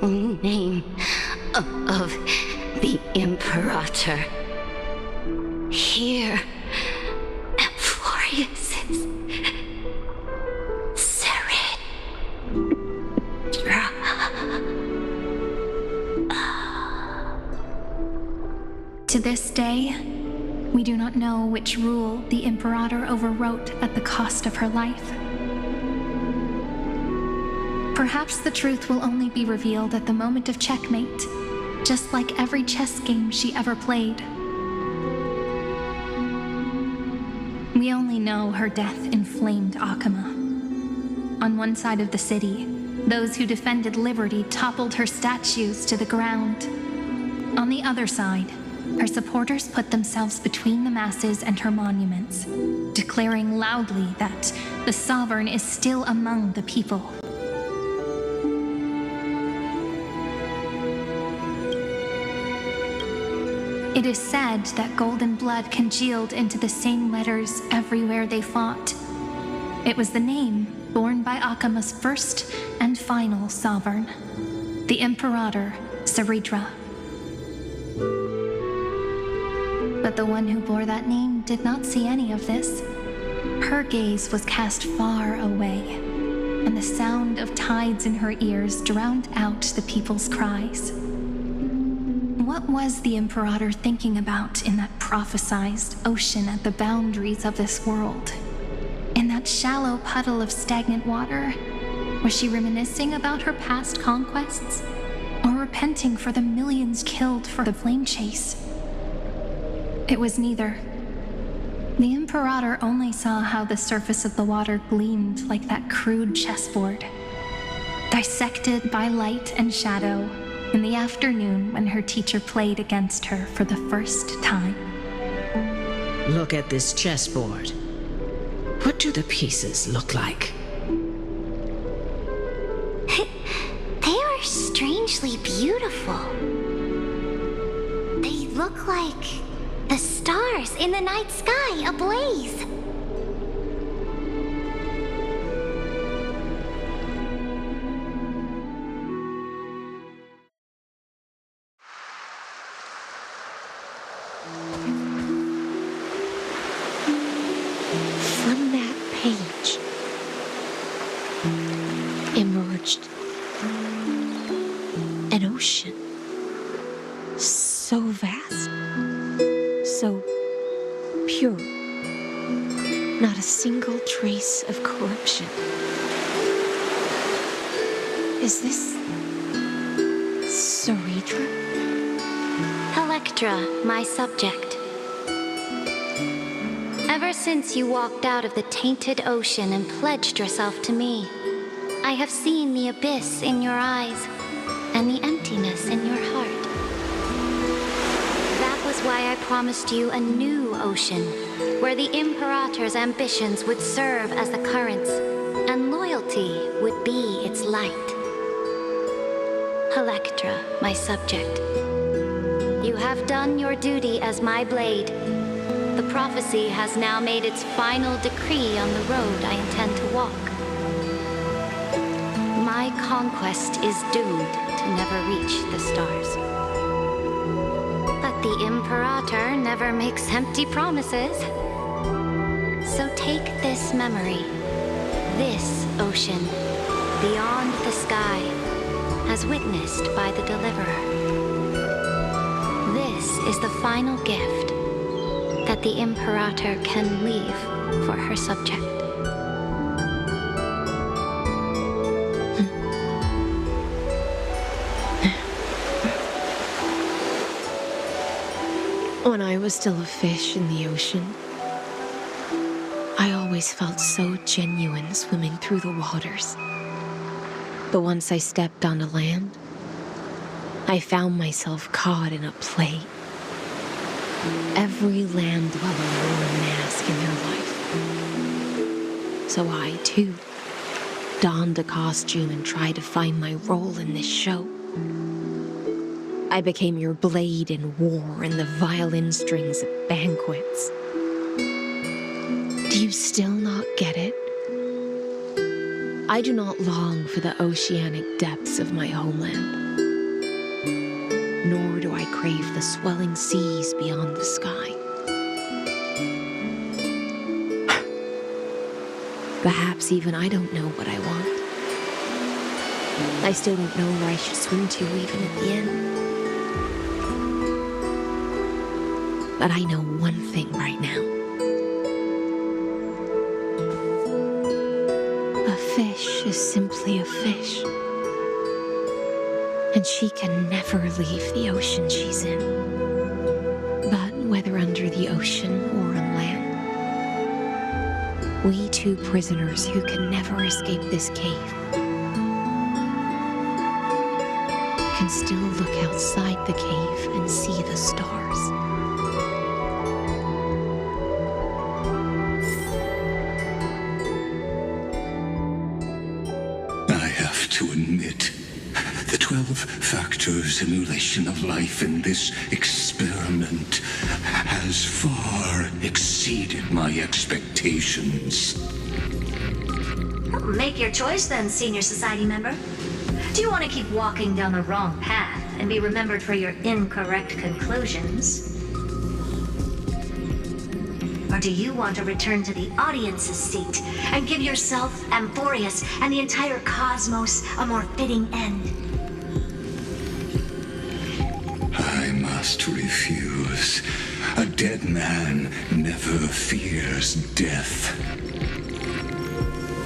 Speaker 5: name of the Imperator. Hear Amphoreus's
Speaker 11: To this day, we do not know which rule the Imperator overwrote at the cost of her life. Perhaps the truth will only be revealed at the moment of checkmate, just like every chess game she ever played. We only know her death inflamed Akama. On one side of the city, those who defended liberty toppled her statues to the ground. On the other side, her supporters put themselves between the masses and her monuments, declaring loudly that the Sovereign is still among the people. It is said that golden blood congealed into the same letters everywhere they fought. It was the name borne by Akama's first and final sovereign, the Imperator Saridra. But the one who bore that name did not see any of this. Her gaze was cast far away, and the sound of tides in her ears drowned out the people's cries. What was the Imperator thinking about in that prophesized ocean at the boundaries of this world? In that shallow puddle of stagnant water? Was she reminiscing about her past conquests? Or repenting for the millions killed for the flame chase. It was neither. The Imperator only saw how the surface of the water gleamed like that crude chessboard, dissected by light and shadow in the afternoon when her teacher played against her for the first time.
Speaker 19: Look at this chessboard. What do the pieces look like?
Speaker 5: They are strangely beautiful. They look like the stars in the night sky ablaze.
Speaker 6: From that page emerged an ocean so vast, so pure, not a single trace of corruption. Is this Ceredra?
Speaker 5: Electra, my subject. Ever since you walked out of the tainted ocean and pledged yourself to me, I have seen the abyss in your eyes and the emptiness in your heart. That was why I promised you a new ocean, where the Imperator's ambitions would serve as the currents, and loyalty would be its light. Electra, my subject. You have done your duty as my blade. The prophecy has now made its final decree on the road I intend to walk. My conquest is doomed to never reach the stars. But the Imperator never makes empty promises. So take this memory, this ocean, beyond the sky, as witnessed by the Deliverer. This is the final gift that the Imperator can leave for her subject.
Speaker 6: When I was still a fish in the ocean, I always felt so genuine swimming through the waters. But once I stepped onto land, I found myself caught in a play. Every land dweller wore a mask in their life. So I, too, donned a costume and tried to find my role in this show. I became your blade in war and the violin strings at banquets. Do you still not get it? I do not long for the oceanic depths of my homeland. Nor do I crave the swelling seas beyond the sky. Perhaps even I don't know what I want. I still don't know where I should swim to even at the end. But I know one thing right now. A fish is simply a fish. And she can never leave the ocean she's in. But whether under the ocean or on land, we two prisoners who can never escape this cave can still look outside the cave and see the stars.
Speaker 2: I have to admit, the 12-factor simulation of life in this experiment has far exceeded my expectations.
Speaker 9: Make your choice then, Senior Society member. Do you want to keep walking down the wrong path and be remembered for your incorrect conclusions? Or do you want to return to the audience's seat and give yourself, Amphoreus, and the entire cosmos a more fitting end?
Speaker 2: I must refuse. A dead man never fears death.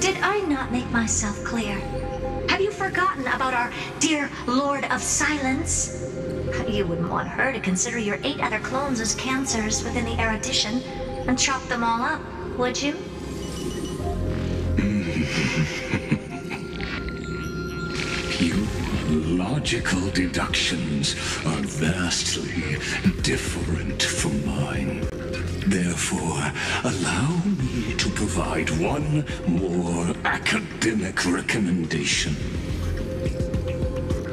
Speaker 9: Did I not make myself clear? Have you forgotten about our dear Lord of Silence? You wouldn't want her to consider your 8 other clones as cancers within the erudition and chop them all up, would you?
Speaker 2: Your logical deductions are vastly different from mine. Therefore, allow me to provide one more academic recommendation.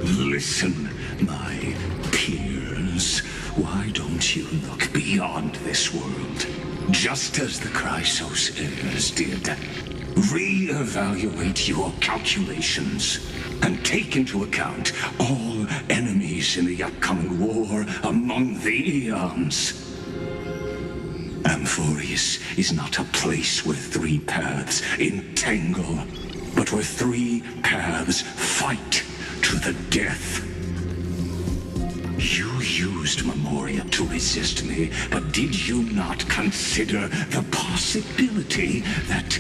Speaker 2: Listen, my peers. Why don't you look beyond this world? Just as the Chrysos heirs did. Re-evaluate your calculations and take into account all enemies in the upcoming war among the eons. Amphoreus is not a place where 3 paths entangle, but where 3 paths fight to the death. You used Memoria to resist me, but did you not consider the possibility that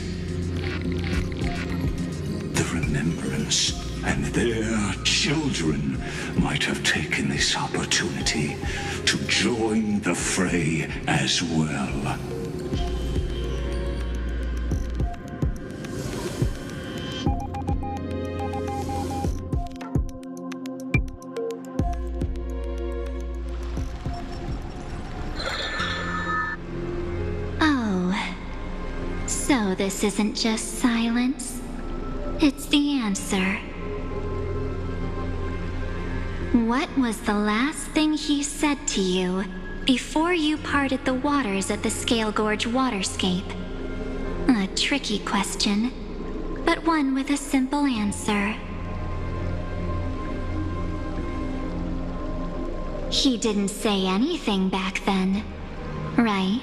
Speaker 2: the Remembrance and their children might have taken this opportunity to join the fray as well?
Speaker 5: Oh, so this isn't just silence. It's the answer. What was the last thing he said to you before you parted the waters at the Scale Gorge waterscape? A tricky question, but one with a simple answer. He didn't say anything back then, right?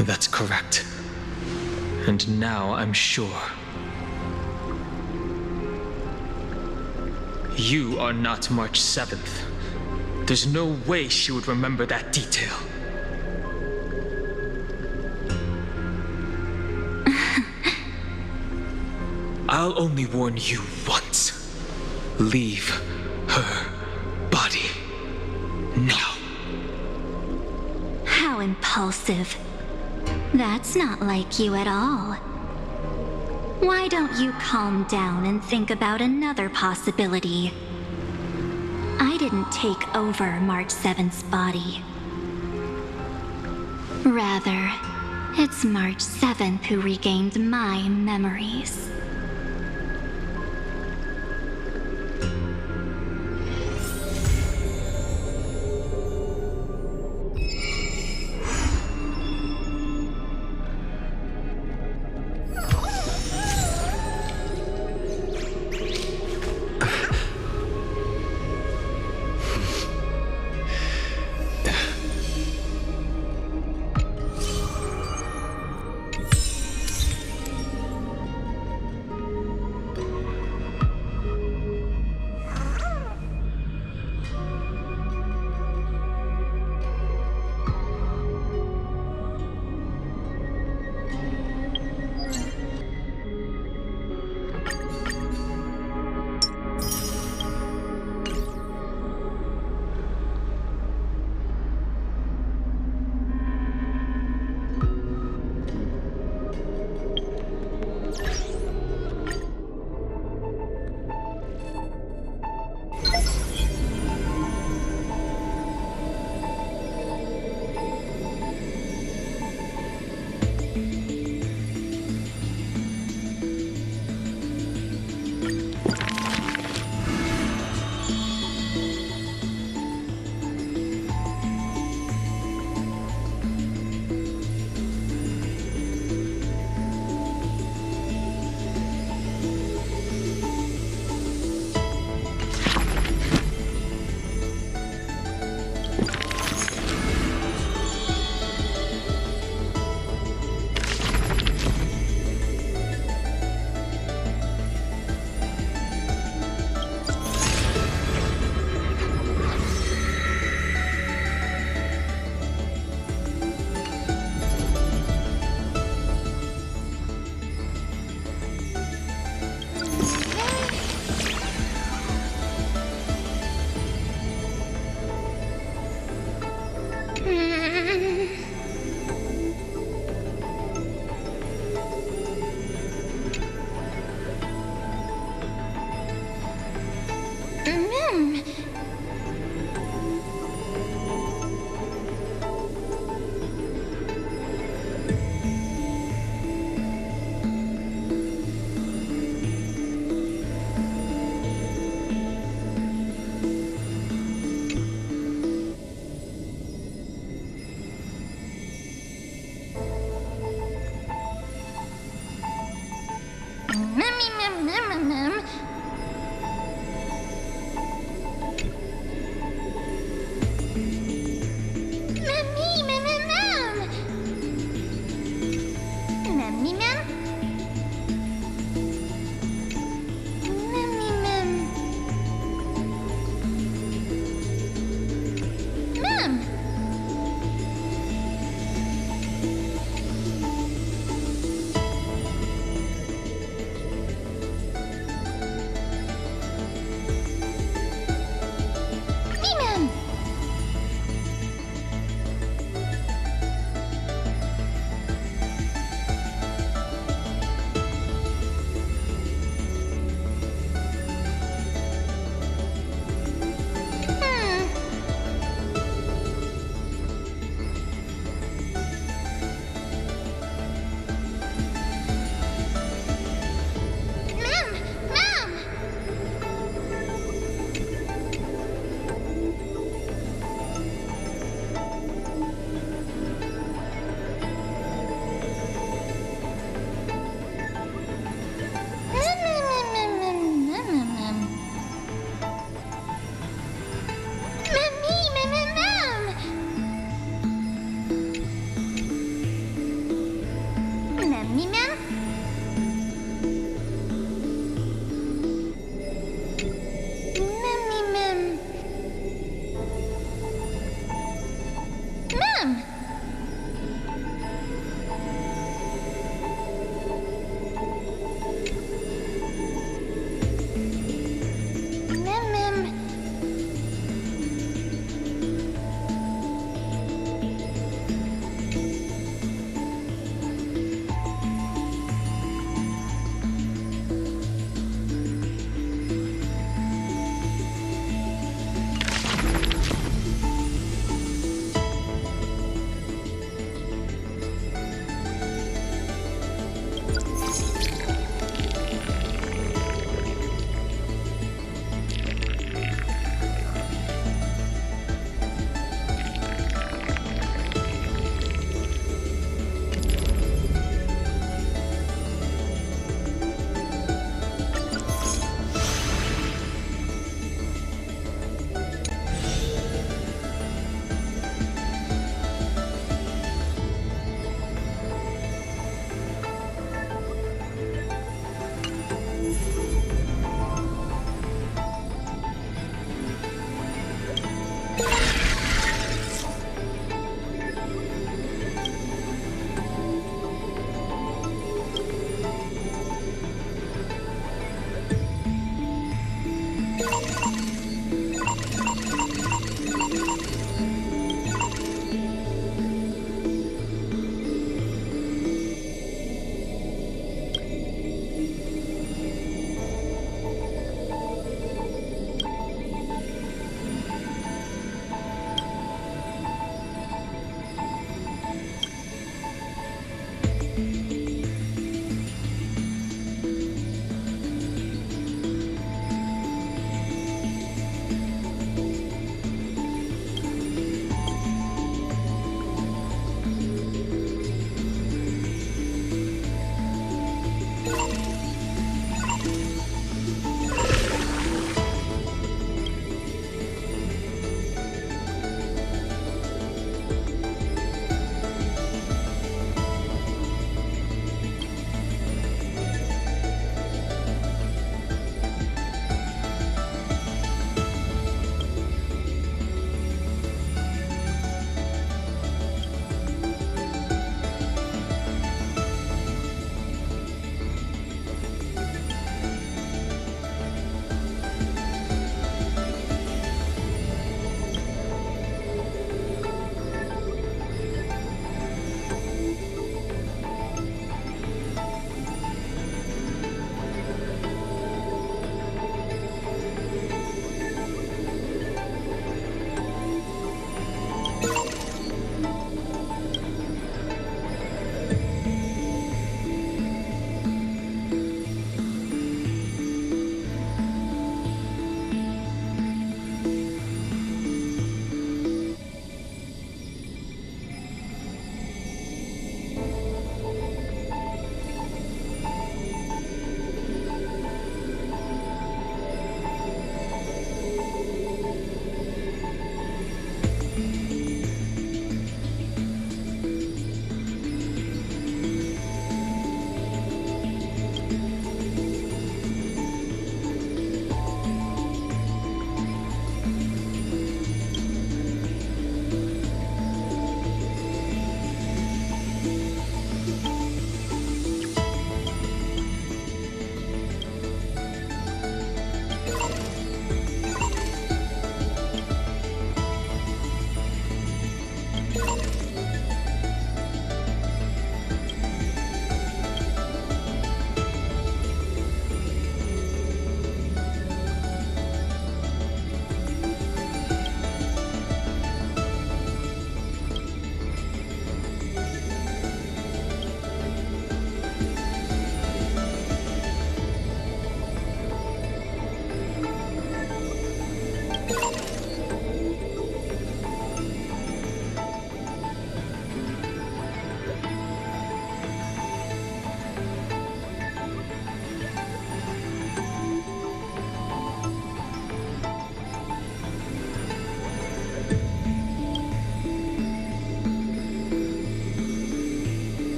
Speaker 20: That's correct. And now I'm sure. You are not March 7th. There's no way she would remember that detail. I'll only warn you once. Leave her body now.
Speaker 5: How impulsive. That's not like you at all. Why don't you calm down and think about another possibility? I didn't take over March 7th's body. Rather, it's March 7th who regained my memories.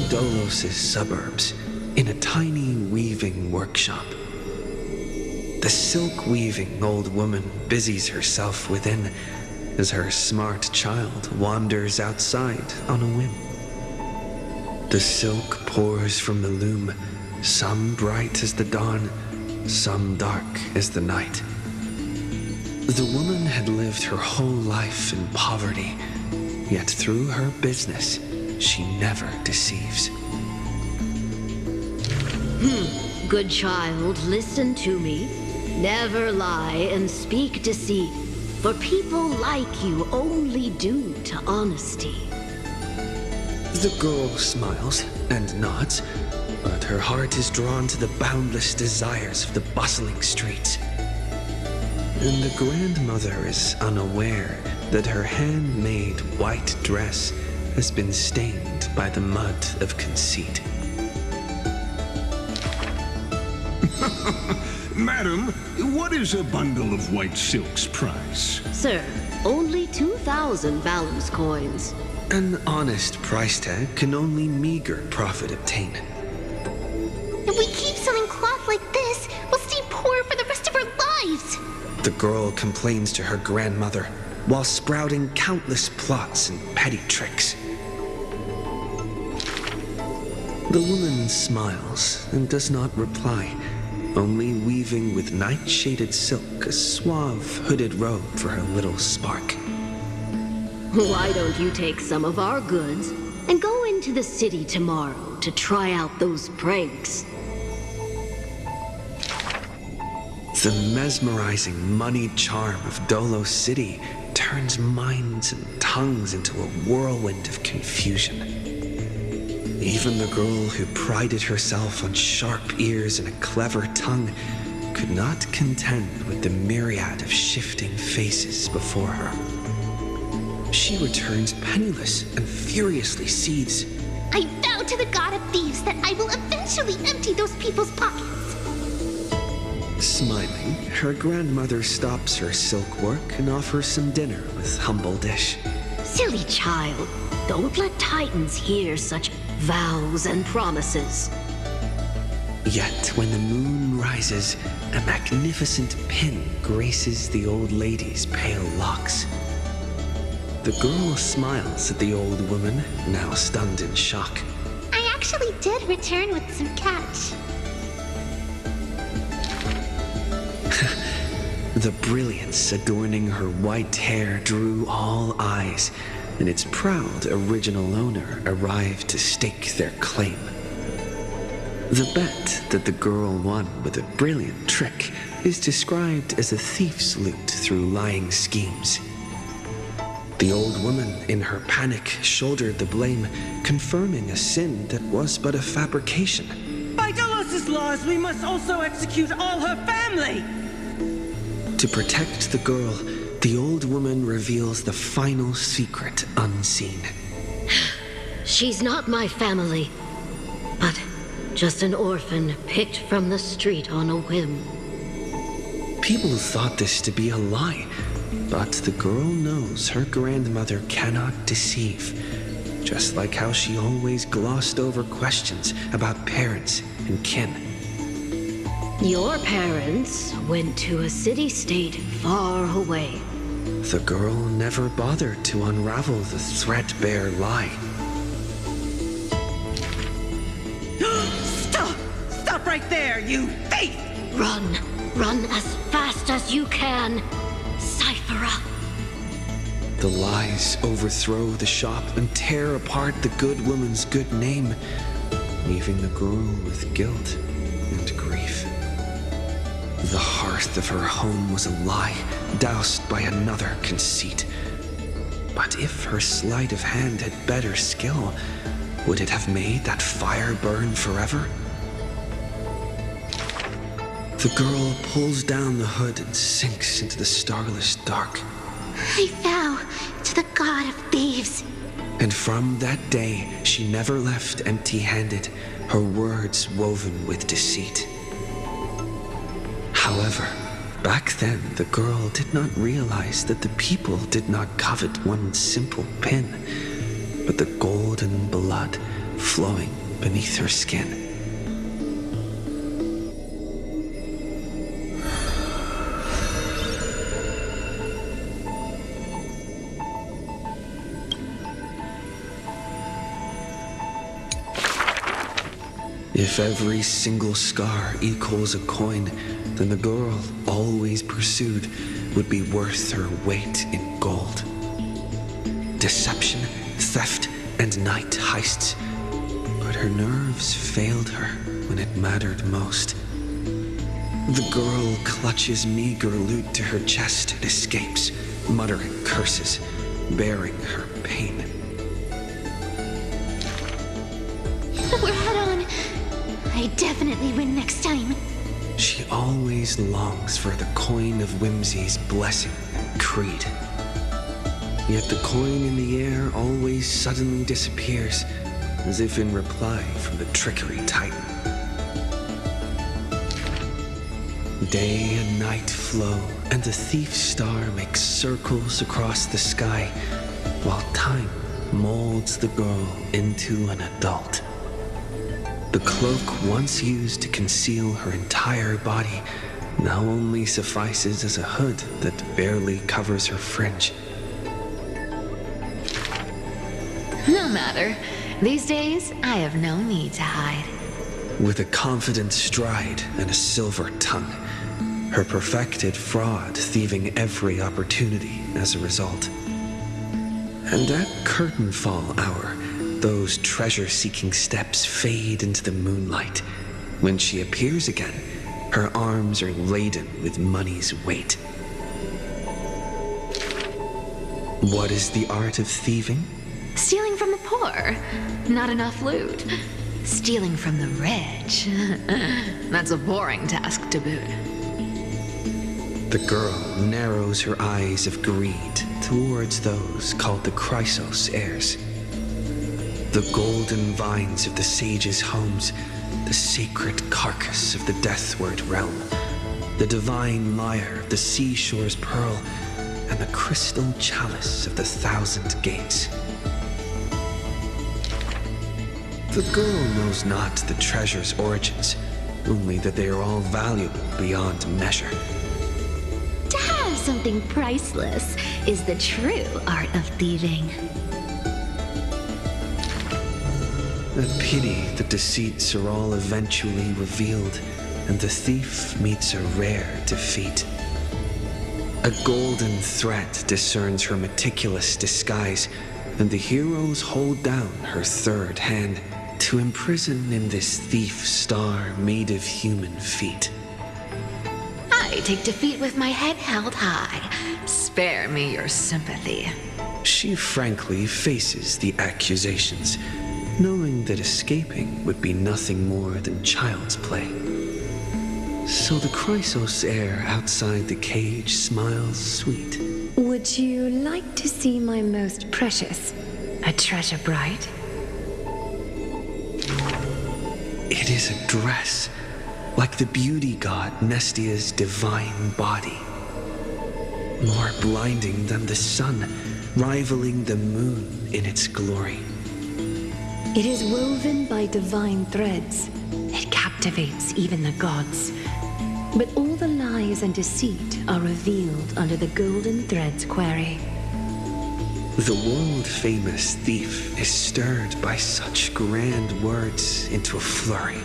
Speaker 12: Dolos' suburbs, in a tiny weaving workshop. The silk-weaving old woman busies herself within as her smart child wanders outside on a whim. The silk pours from the loom, some bright as the dawn, some dark as the night. The woman had lived her whole life in poverty, yet through her business, she never deceives.
Speaker 21: Good child, listen to me. Never lie and speak deceit, for people like you only do to honesty.
Speaker 12: The girl smiles and nods, but her heart is drawn to the boundless desires of the bustling streets. And the grandmother is unaware that her handmade white dress has been stained by the mud of conceit.
Speaker 2: Madam, what is a bundle of white silk's price?
Speaker 21: Sir, only 2,000 Valens coins.
Speaker 12: An honest price tag can only meager profit obtain.
Speaker 16: If we keep selling cloth like this, we'll stay poor for the rest of our lives.
Speaker 12: The girl complains to her grandmother while sprouting countless plots and petty tricks. The woman smiles and does not reply, only weaving with night-shaded silk a suave, hooded robe for her little spark.
Speaker 21: Why don't you take some of our goods and go into the city tomorrow to try out those pranks?
Speaker 12: The mesmerizing, moneyed charm of Dolos City turns minds and tongues into a whirlwind of confusion. Even the girl who prided herself on sharp ears and a clever tongue could not contend with the myriad of shifting faces before her. She returns penniless and furiously seethes.
Speaker 16: I vow to the god of thieves that I will eventually empty those people's pockets.
Speaker 12: Smiling, her grandmother stops her silk work and offers some dinner with humble dish.
Speaker 21: Silly child, don't let Titans hear such vows and promises.
Speaker 12: Yet when the moon rises, a magnificent pin graces the old lady's pale locks. The girl smiles at the old woman, now stunned in shock.
Speaker 16: I actually did return with some cash.
Speaker 12: The brilliance adorning her white hair drew all eyes, and its proud original owner arrived to stake their claim. The bet that the girl won with a brilliant trick is described as a thief's loot through lying schemes. The old woman, in her panic, shouldered the blame, confirming a sin that was but a fabrication.
Speaker 22: By Dolos' laws, we must also execute all her family!
Speaker 12: To protect the girl, the old woman reveals the final secret unseen.
Speaker 21: She's not my family, but just an orphan picked from the street on a whim.
Speaker 12: People thought this to be a lie, but the girl knows her grandmother cannot deceive, just like how she always glossed over questions about parents and kin.
Speaker 21: Your parents went to a city-state far away.
Speaker 12: The girl never bothered to unravel the threadbare lie.
Speaker 22: Stop! Stop right there, you thief!
Speaker 21: Run! Run as fast as you can! Cyphera!
Speaker 12: The lies overthrow the shop and tear apart the good woman's good name, leaving the girl with guilt and grief. The hearth of her home was a lie, doused by another conceit. But if her sleight of hand had better skill, would it have made that fire burn forever? The girl pulls down the hood and sinks into the starless dark.
Speaker 16: I vow to the god of thieves.
Speaker 12: And from that day, she never left empty-handed, her words woven with deceit. However, back then, the girl did not realize that the people did not covet one simple pin, but the golden blood flowing beneath her skin. If every single scar equals a coin, then the girl always pursued would be worth her weight in gold. Deception, theft, and night heists. But her nerves failed her when it mattered most. The girl clutches meager loot to her chest and escapes, muttering curses, bearing her pain.
Speaker 16: We're head on. I definitely win next time.
Speaker 12: She always longs for the coin of Whimsy's blessing and creed. Yet the coin in the air always suddenly disappears, as if in reply from the trickery titan. Day and night flow, and the thief's star makes circles across the sky, while time molds the girl into an adult. The cloak once used to conceal her entire body now only suffices as a hood that barely covers her fringe.
Speaker 1: No matter. These days, I have no need to hide.
Speaker 12: With a confident stride and a silver tongue, her perfected fraud thieving every opportunity as a result. And at curtain fall hour, those treasure-seeking steps fade into the moonlight. When she appears again, her arms are laden with money's weight. What is the art of thieving?
Speaker 1: Stealing from the poor. Not enough loot. Stealing from the rich. That's a boring task to boot.
Speaker 12: The girl narrows her eyes of greed towards those called the Chrysos heirs. The golden vines of the sages' homes, the sacred carcass of the Deathward realm, the divine lyre of the seashore's pearl, and the crystal chalice of the thousand gates. The girl knows not the treasure's origins, only that they are all valuable beyond measure.
Speaker 5: To have something priceless is the true art of thieving.
Speaker 12: A pity the deceits are all eventually revealed, and the thief meets a rare defeat. A golden thread discerns her meticulous disguise, and the heroes hold down her third hand to imprison in this thief star made of human feet.
Speaker 1: I take defeat with my head held high. Spare me your sympathy.
Speaker 12: She frankly faces the accusations, knowing that escaping would be nothing more than child's play. So the Chrysos heir outside the cage smiles sweet.
Speaker 15: Would you like to see my most precious? A treasure bride?
Speaker 12: It is a dress, like the beauty god Nestia's divine body. More blinding than the sun, rivaling the moon in its glory.
Speaker 15: It is woven by divine threads. It captivates even the gods. But all the lies and deceit are revealed under the golden thread's query.
Speaker 12: The world-famous thief is stirred by such grand words into a flurry.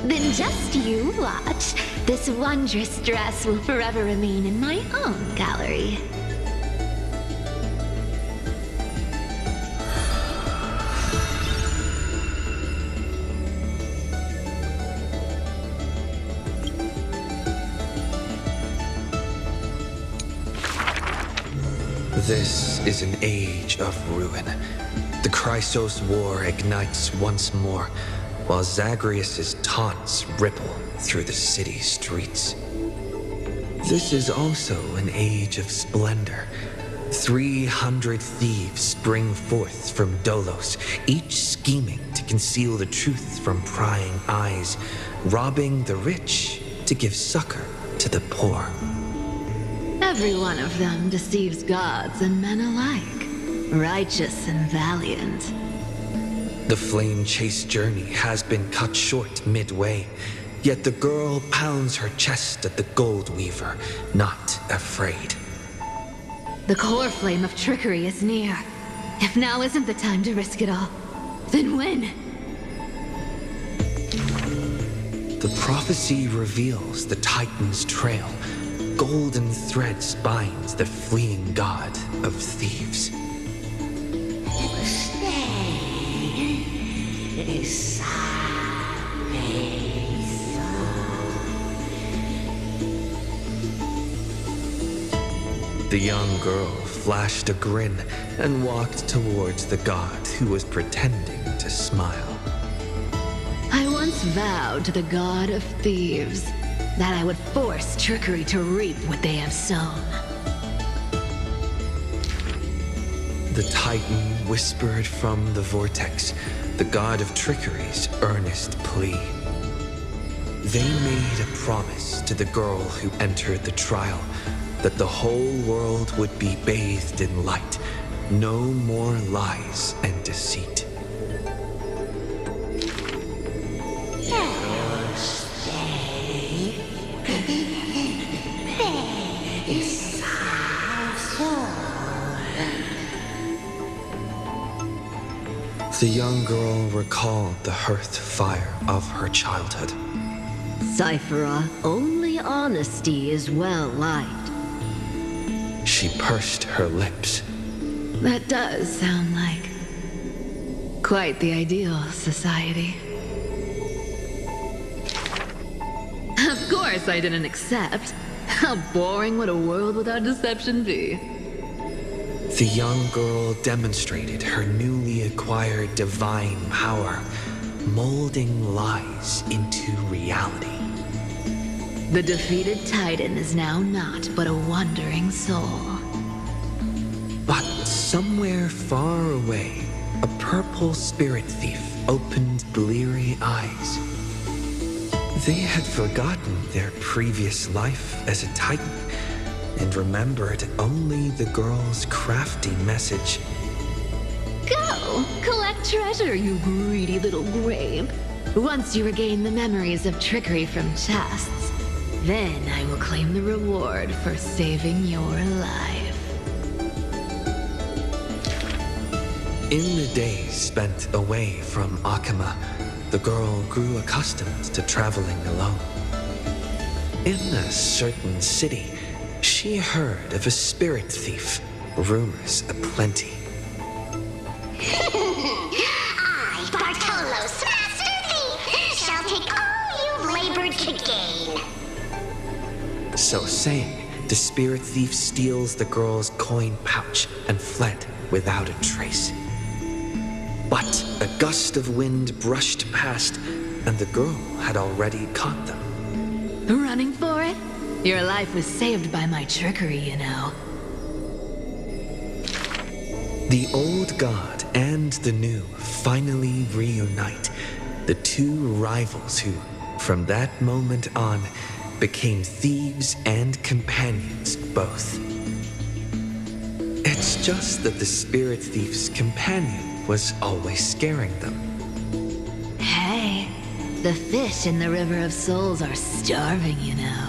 Speaker 5: Then just you watch. This wondrous dress will forever remain in my own gallery.
Speaker 12: This is an age of ruin. The Chrysos War ignites once more, while Zagreus's taunts ripple through the city streets. This is also an age of splendor. 300 thieves spring forth from Dolos, each scheming to conceal the truth from prying eyes, robbing the rich to give succor to the poor.
Speaker 1: Every one of them deceives gods and men alike, righteous and valiant.
Speaker 12: The flame-chased journey has been cut short midway, yet the girl pounds her chest at the gold weaver, not afraid.
Speaker 1: The core flame of trickery is near. If now isn't the time to risk it all, then when?
Speaker 12: The prophecy reveals the Titan's trail. Golden threads binds the fleeing god of thieves. The young girl flashed a grin and walked towards the god who was pretending to smile.
Speaker 1: I once vowed to the god of thieves that I would force trickery to reap what they have sown.
Speaker 12: The Titan whispered from the vortex, the god of trickery's earnest plea. They made a promise to the girl who entered the trial, that the whole world would be bathed in light, no more lies and deceit. The young girl recalled the hearth fire of her childhood.
Speaker 21: Cyphera, only honesty is well liked.
Speaker 12: She pursed her lips.
Speaker 1: That does sound like quite the ideal society. Of course I didn't accept. How boring would a world without deception be?
Speaker 12: The young girl demonstrated her newly acquired divine power, molding lies into reality.
Speaker 1: The defeated Titan is now not but a wandering soul.
Speaker 12: But somewhere far away, a purple spirit thief opened bleary eyes. They had forgotten their previous life as a Titan and remembered only the girl's crafty message.
Speaker 1: Go! Collect treasure, you greedy little grape. Once you regain the memories of trickery from chests, then I will claim the reward for saving your life.
Speaker 12: In the days spent away from Akama, the girl grew accustomed to traveling alone. In a certain city, she heard of a spirit thief, rumors aplenty.
Speaker 16: I, Bartolo's master thief, shall take all you've labored to gain.
Speaker 12: So saying, the spirit thief steals the girl's coin pouch and fled without a trace. But a gust of wind brushed past, and the girl had already caught them.
Speaker 1: Running for it? Your life was saved by my trickery, you know.
Speaker 12: The old god and the new finally reunite, the two rivals who, from that moment on, became thieves and companions both. It's just that the spirit thief's companion was always scaring them.
Speaker 1: Hey, the fish in the River of Souls are starving, you know.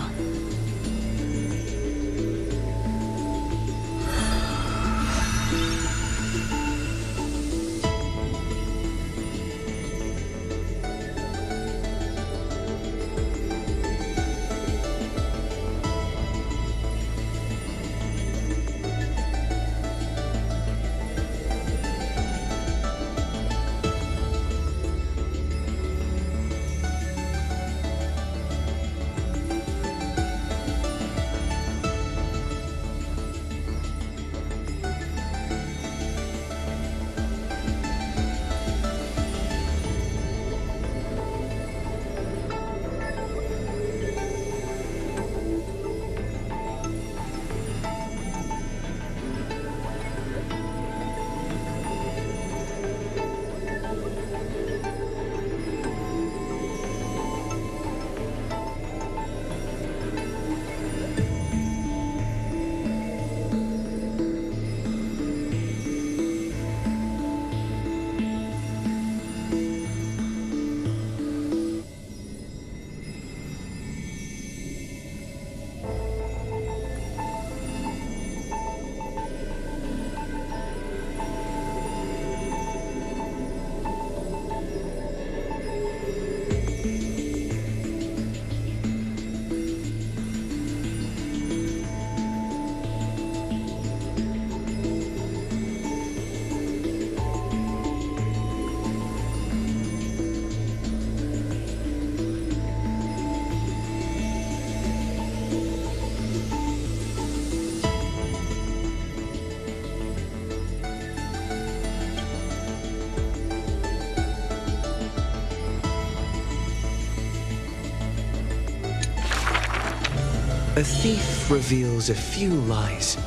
Speaker 12: a thief reveals a few lies.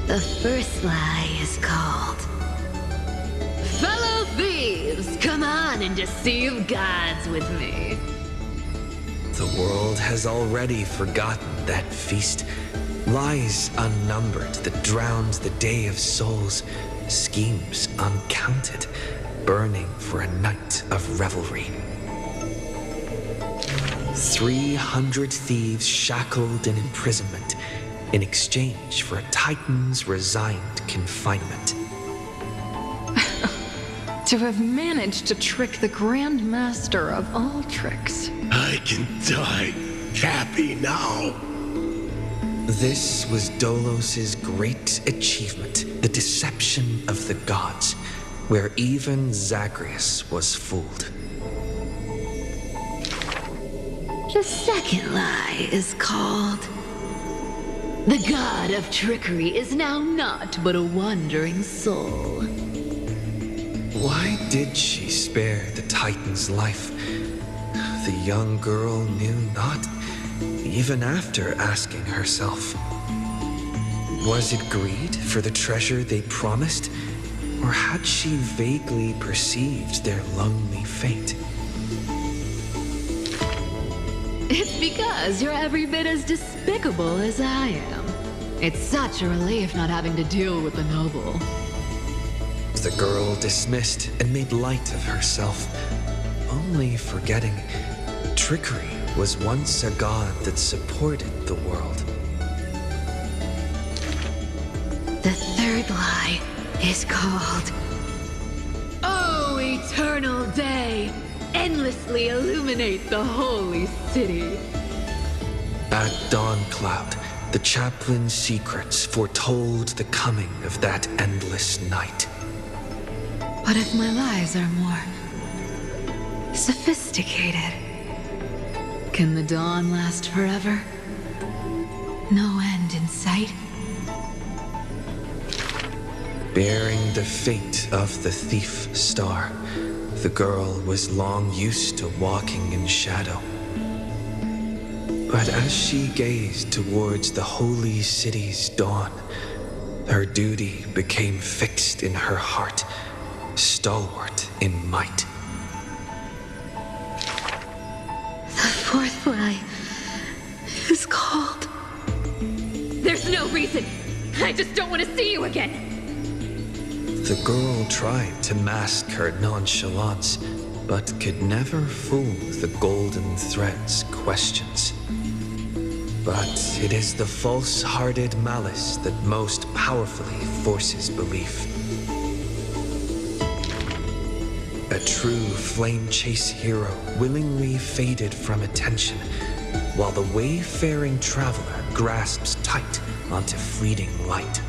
Speaker 1: The first lie is called, "Fellow thieves, come on and deceive gods with me."
Speaker 12: The world has already forgotten that feast. Lies unnumbered that drowned the day of souls. Schemes uncounted, burning for a night of revelry. 300 thieves shackled in imprisonment in exchange for a titan's resigned confinement.
Speaker 3: To have managed to trick the Grand Master of all tricks.
Speaker 4: I can die happy now.
Speaker 12: This was Dolos's great achievement, the deception of the gods, where even Zagreus was fooled.
Speaker 1: The second lie is called, "The god of trickery is now not but a wandering soul."
Speaker 12: Why did she spare the Titan's life? The young girl knew not, even after asking herself. Was it greed for the treasure they promised, or had she vaguely perceived their lonely fate?
Speaker 1: It's because you're every bit as despicable as I am. It's such a relief not having to deal with the noble.
Speaker 12: The girl dismissed and made light of herself, only forgetting trickery was once a god that supported the world.
Speaker 1: The third lie is called, "Oh, eternal day, endlessly illuminate the holy city."
Speaker 12: At dawn cloud, the chaplain's secrets foretold the coming of that endless night.
Speaker 1: What if my lies are more sophisticated? Can the dawn last forever? No end in sight?
Speaker 12: Bearing the fate of the thief star, the girl was long used to walking in shadow. But as she gazed towards the holy city's dawn, her duty became fixed in her heart, stalwart in might.
Speaker 1: The fourth lie is called, "There's no reason. I just don't want to see you again."
Speaker 12: The girl tried to mask her nonchalance, but could never fool the golden thread's questions. But it is the false-hearted malice that most powerfully forces belief. A true flame-chase hero willingly faded from attention, while the wayfaring traveler grasps tight onto fleeting light.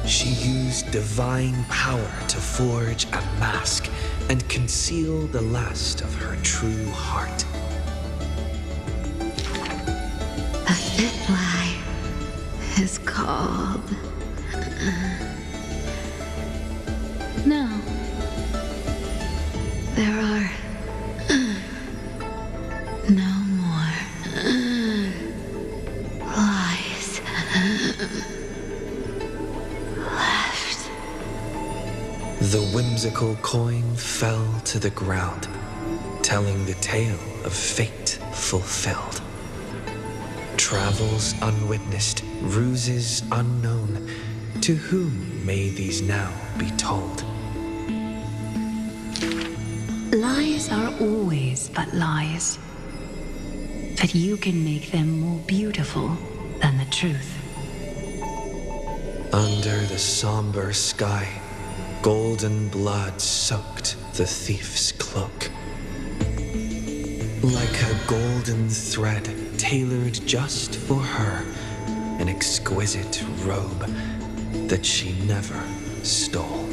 Speaker 12: She used divine power to forge a mask and conceal the last of her true heart.
Speaker 1: The fifth lie is called, no. There are no more lies left.
Speaker 12: The whimsical coin fell to the ground, telling the tale of fate fulfilled. Travels unwitnessed, ruses unknown, to whom may these now be told?
Speaker 15: Lies are always but lies. But you can make them more beautiful than the truth.
Speaker 12: Under the somber sky, golden blood soaked the thief's cloak. Like a golden thread tailored just for her, an exquisite robe that she never stole.